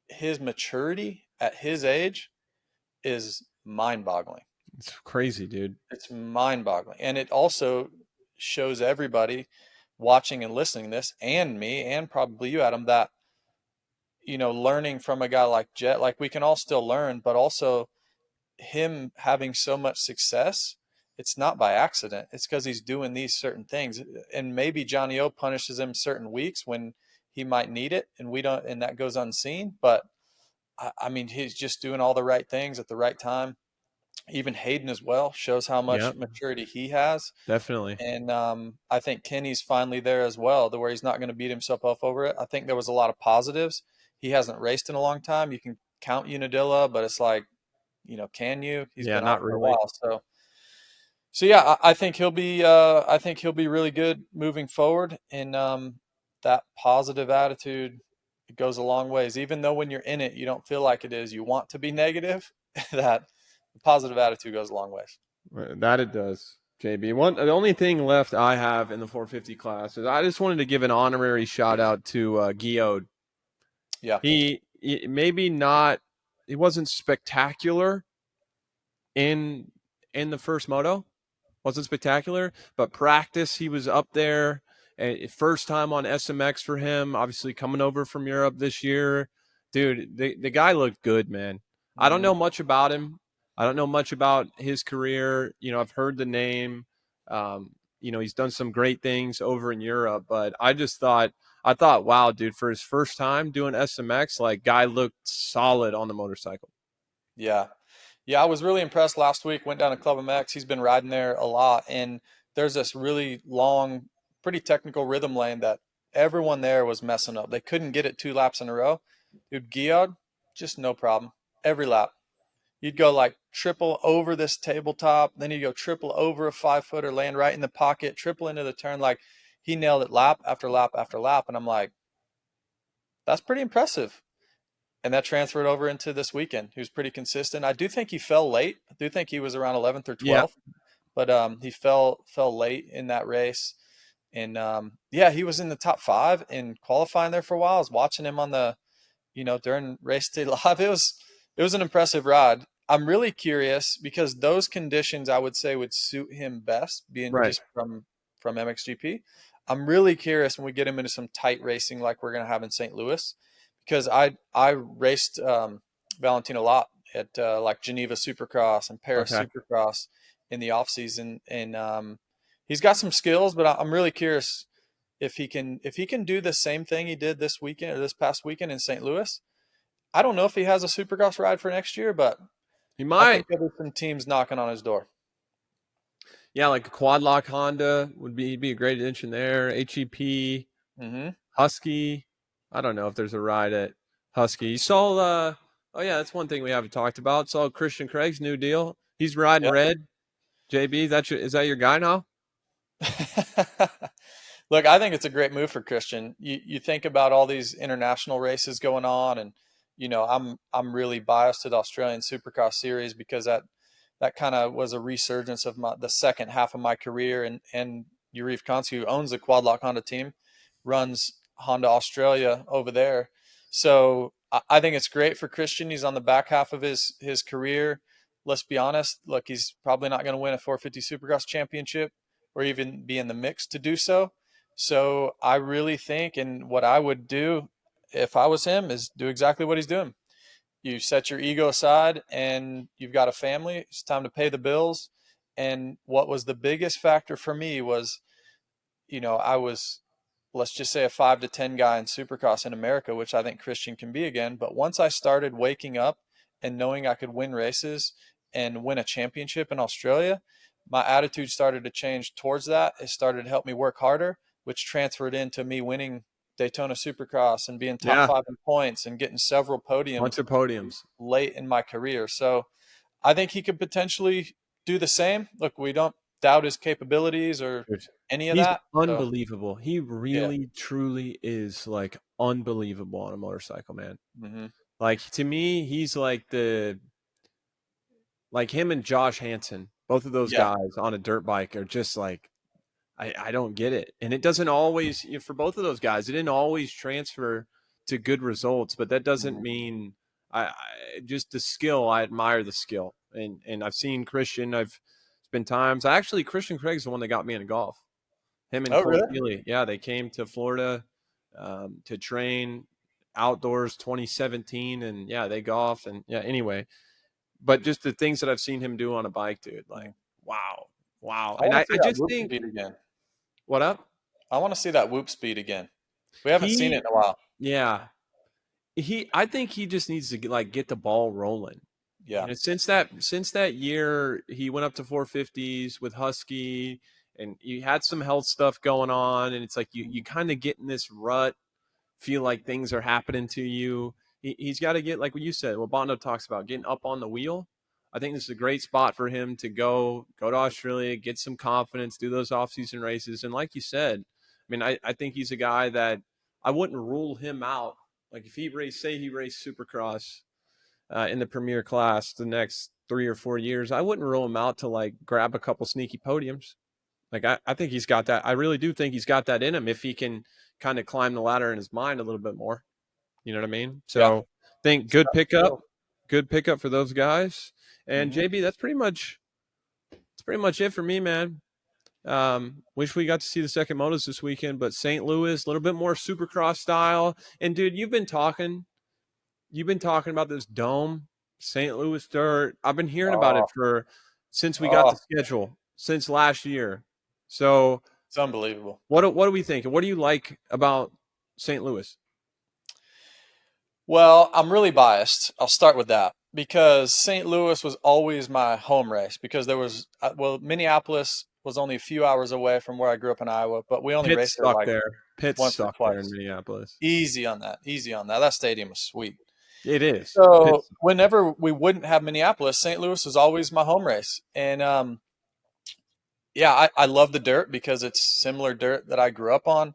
his maturity at his age is mind-boggling. It's crazy, dude. It's mind-boggling. And it also shows everybody watching and listening to this, and me, and probably you, Adam, that, learning from a guy like Jett, like we can all still learn, but also him having so much success, it's not by accident. It's because he's doing these certain things. And maybe Johnny O punishes him certain weeks when he might need it, and we don't, and that goes unseen. But I mean, he's just doing all the right things at the right time. Even Haiden as well shows how much maturity he has. Definitely. And I think Kenny's finally there as well, to where he's not going to beat himself up over it. I think there was a lot of positives. He hasn't raced in a long time. You can count Unadilla, but it's like, can you? He's been out for a while. So yeah, I think he'll be really good moving forward. And that positive attitude, it goes a long ways. Even though when you're in it, you don't feel like it is. You want to be negative. That positive attitude goes a long ways. That it does, JB. The only thing left I have in the 450 class is I just wanted to give an honorary shout out to Guillaume. Yeah. He maybe not, he wasn't spectacular in the first moto. Wasn't spectacular, but practice, he was up there. First time on SMX for him, obviously coming over from Europe this year. Dude, the guy looked good, man. I don't know much about him. I don't know much about his career. I've heard the name. He's done some great things over in Europe, but I thought, wow, dude, for his first time doing SMX, like, guy looked solid on the motorcycle. Yeah. Yeah, I was really impressed last week. Went down to Club MX. He's been riding there a lot. And there's this really long, pretty technical rhythm lane that everyone there was messing up. They couldn't get it 2 laps in a row. Dude, Guillaume, just no problem. Every lap. You'd go like triple over this tabletop. Then you'd go triple over a 5-footer, land right in the pocket, triple into the turn. Like, he nailed it lap after lap after lap. And I'm like, that's pretty impressive. And that transferred over into this weekend. He was pretty consistent. I do think he fell late. I do think he was around 11th or 12th. Yeah. But he fell late in that race. And, he was in the top 5 in qualifying there for a while. I was watching him on the, during race day live. It was an impressive ride. I'm really curious because those conditions, I would say, would suit him best, being just from MXGP. I'm really curious when we get him into some tight racing like we're going to have in St. Louis. Because I raced Valentine a lot at like Geneva Supercross and Paris Supercross in the off season, and he's got some skills. But I'm really curious if he can do the same thing he did this weekend or this past weekend in St. Louis. I don't know if he has a Supercross ride for next year, but He I might. think there'll be some teams knocking on his door. Yeah, like a quad lock Honda would be a great addition there. HEP, Mm-hmm. Husky. I don't know if there's a ride at Husky. You saw oh yeah, that's one thing we haven't talked about. Saw Christian Craig's new deal. He's riding Yep. red. JB, is that your guy now? Look, I think it's a great move for Christian. You think about all these international races going on, and I'm really biased to the Australian Supercross series because that kind of was a resurgence of the second half of my career. And Yuriv Konski, who owns the Quad Lock Honda team, runs Honda Australia over there. So I think it's great for Christian. He's on the back half of his career. Let's be honest. Look, he's probably not going to win a 450 Supercross championship or even be in the mix to do so. So I really think, and what I would do if I was him, is do exactly what he's doing. You set your ego aside and you've got a family. It's time to pay the bills. And what was the biggest factor for me was, I was, let's just say, a 5 to 10 guy in Supercross in America, which I think Christian can be again. But once I started waking up and knowing I could win races and win a championship in Australia, my attitude started to change towards that. It started to help me work harder, which transferred into me winning Daytona Supercross and being top 5 in points and getting several podiums. Bunch of podiums Late in my career. So I think he could potentially do the same. Look, we don't doubt his capabilities or any of that. He's unbelievable. He really, truly is like unbelievable on a motorcycle, man. Mm-hmm. Like to me, he's like him and Josh Hansen. Both of those guys on a dirt bike are just like, I don't get it. And it doesn't always, for both of those guys, it didn't always transfer to good results, but that doesn't mean I just the skill. I admire the skill. And I've seen Christian. I've spent times. Christian Craig's the one that got me into golf. Him and Cole Healy. Yeah, they came to Florida to train outdoors 2017. And yeah, they golf. And yeah, anyway. But just the things that I've seen him do on a bike, dude, like, wow. And I just think, again. What up? I want to see that whoop speed again. We haven't seen it in a while. Yeah. I think he just needs to get the ball rolling. Yeah. Since that year, he went up to 450s with Husky, and you had some health stuff going on, and it's like you kind of get in this rut, feel like things are happening to you. He's got to get, like what you said, what Bondo talks about, getting up on the wheel. I think this is a great spot for him to go to Australia, get some confidence, do those off-season races. And like you said, I mean, I think he's a guy that I wouldn't rule him out. Like if he raced Supercross in the premier class the next 3 or 4 years, I wouldn't rule him out to like grab a couple sneaky podiums. Like I think he's got that. I really do think he's got that in him if he can kind of climb the ladder in his mind a little bit more. You know what I mean? So I think good pickup for those guys. And JB, that's pretty much it for me, man. Wish we got to see the second Motos this weekend, but St. Louis, a little bit more Supercross style. And dude, you've been talking about this dome, St. Louis dirt. I've been hearing about it since we got the schedule, since last year. So it's unbelievable. What are we thinking? What do you like about St. Louis? Well, I'm really biased. I'll start with that because St. Louis was always my home race because Minneapolis was only a few hours away from where I grew up in Iowa, but we only raced there Pits suck there in Minneapolis. Easy on that. That stadium was sweet. It is. So whenever we wouldn't have Minneapolis, St. Louis was always my home race. And I love the dirt because it's similar dirt that I grew up on.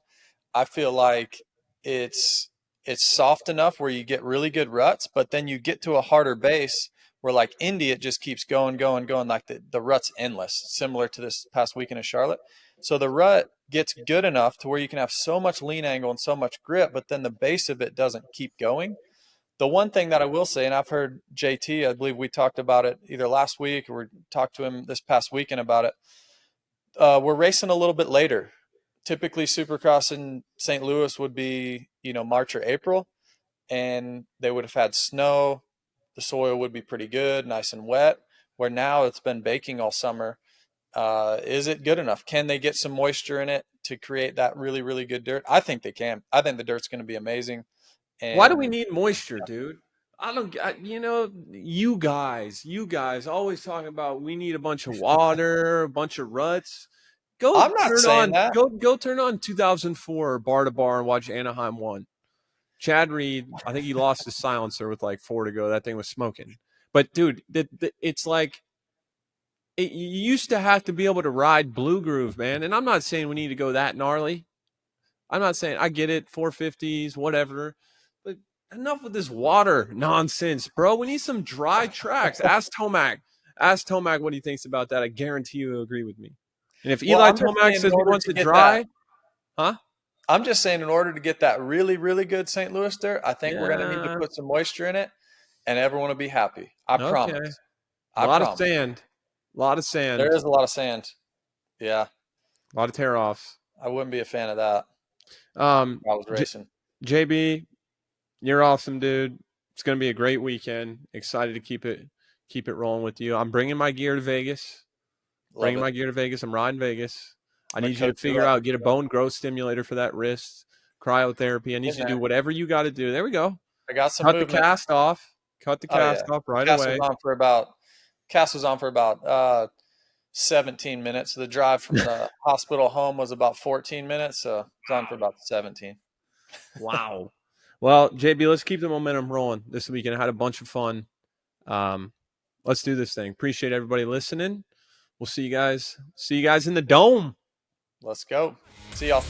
I feel like it's soft enough where you get really good ruts, but then you get to a harder base where like Indy, it just keeps going. Like the rut's endless, similar to this past weekend in Charlotte. So the rut gets good enough to where you can have so much lean angle and so much grip, but then the base of it doesn't keep going. The one thing that I will say, and I've heard JT, I believe we talked about it either last week or we talked to him this past weekend about it. We're racing a little bit later. Typically Supercross in St. Louis would be, March or April, and they would have had snow. The soil would be pretty good, nice and wet, where now it's been baking all summer. Is it good enough? Can they get some moisture in it to create that really, really good dirt? I think they can. I think the dirt's going to be amazing. And why do we need moisture, dude? I don't, you guys always talking about we need a bunch of water, a bunch of ruts. I'm not saying that. Go turn on 2004 bar to bar and watch Anaheim 1. Chad Reed, I think he lost his silencer with like 4 to go. That thing was smoking. But dude, it's like you used to have to be able to ride Blue Groove, man. And I'm not saying we need to go that gnarly. I'm not saying, I get it, 450s, whatever. But enough with this water nonsense, bro. We need some dry tracks. Ask Tomac. Ask Tomac what he thinks about that. I guarantee you he'll agree with me. And if Eli Tomac says he wants it dry, I'm just saying, in order to get that really, really good St. Louis dirt, I think we're going to need to put some moisture in it, and everyone will be happy. I promise. A lot of sand. A lot of sand. There is a lot of sand. Yeah. A lot of tear-offs. I wouldn't be a fan of that. I was racing. JB, you're awesome, dude. It's going to be a great weekend. Excited to keep it rolling with you. I'm bringing my gear to Vegas. I'm riding Vegas. I need you to figure out, get a bone growth stimulator for that wrist, cryotherapy. I need you to do whatever you got to do. There we go. I got some movement. The cast off. Cut the cast off right away. Cast was on for about 17 minutes. The drive from the hospital home was about 14 minutes, so it's on for about 17. Wow. Well, JB, let's keep the momentum rolling this weekend. I had a bunch of fun. Let's do this thing. Appreciate everybody listening. We'll see you guys in the dome. Let's go. See y'all.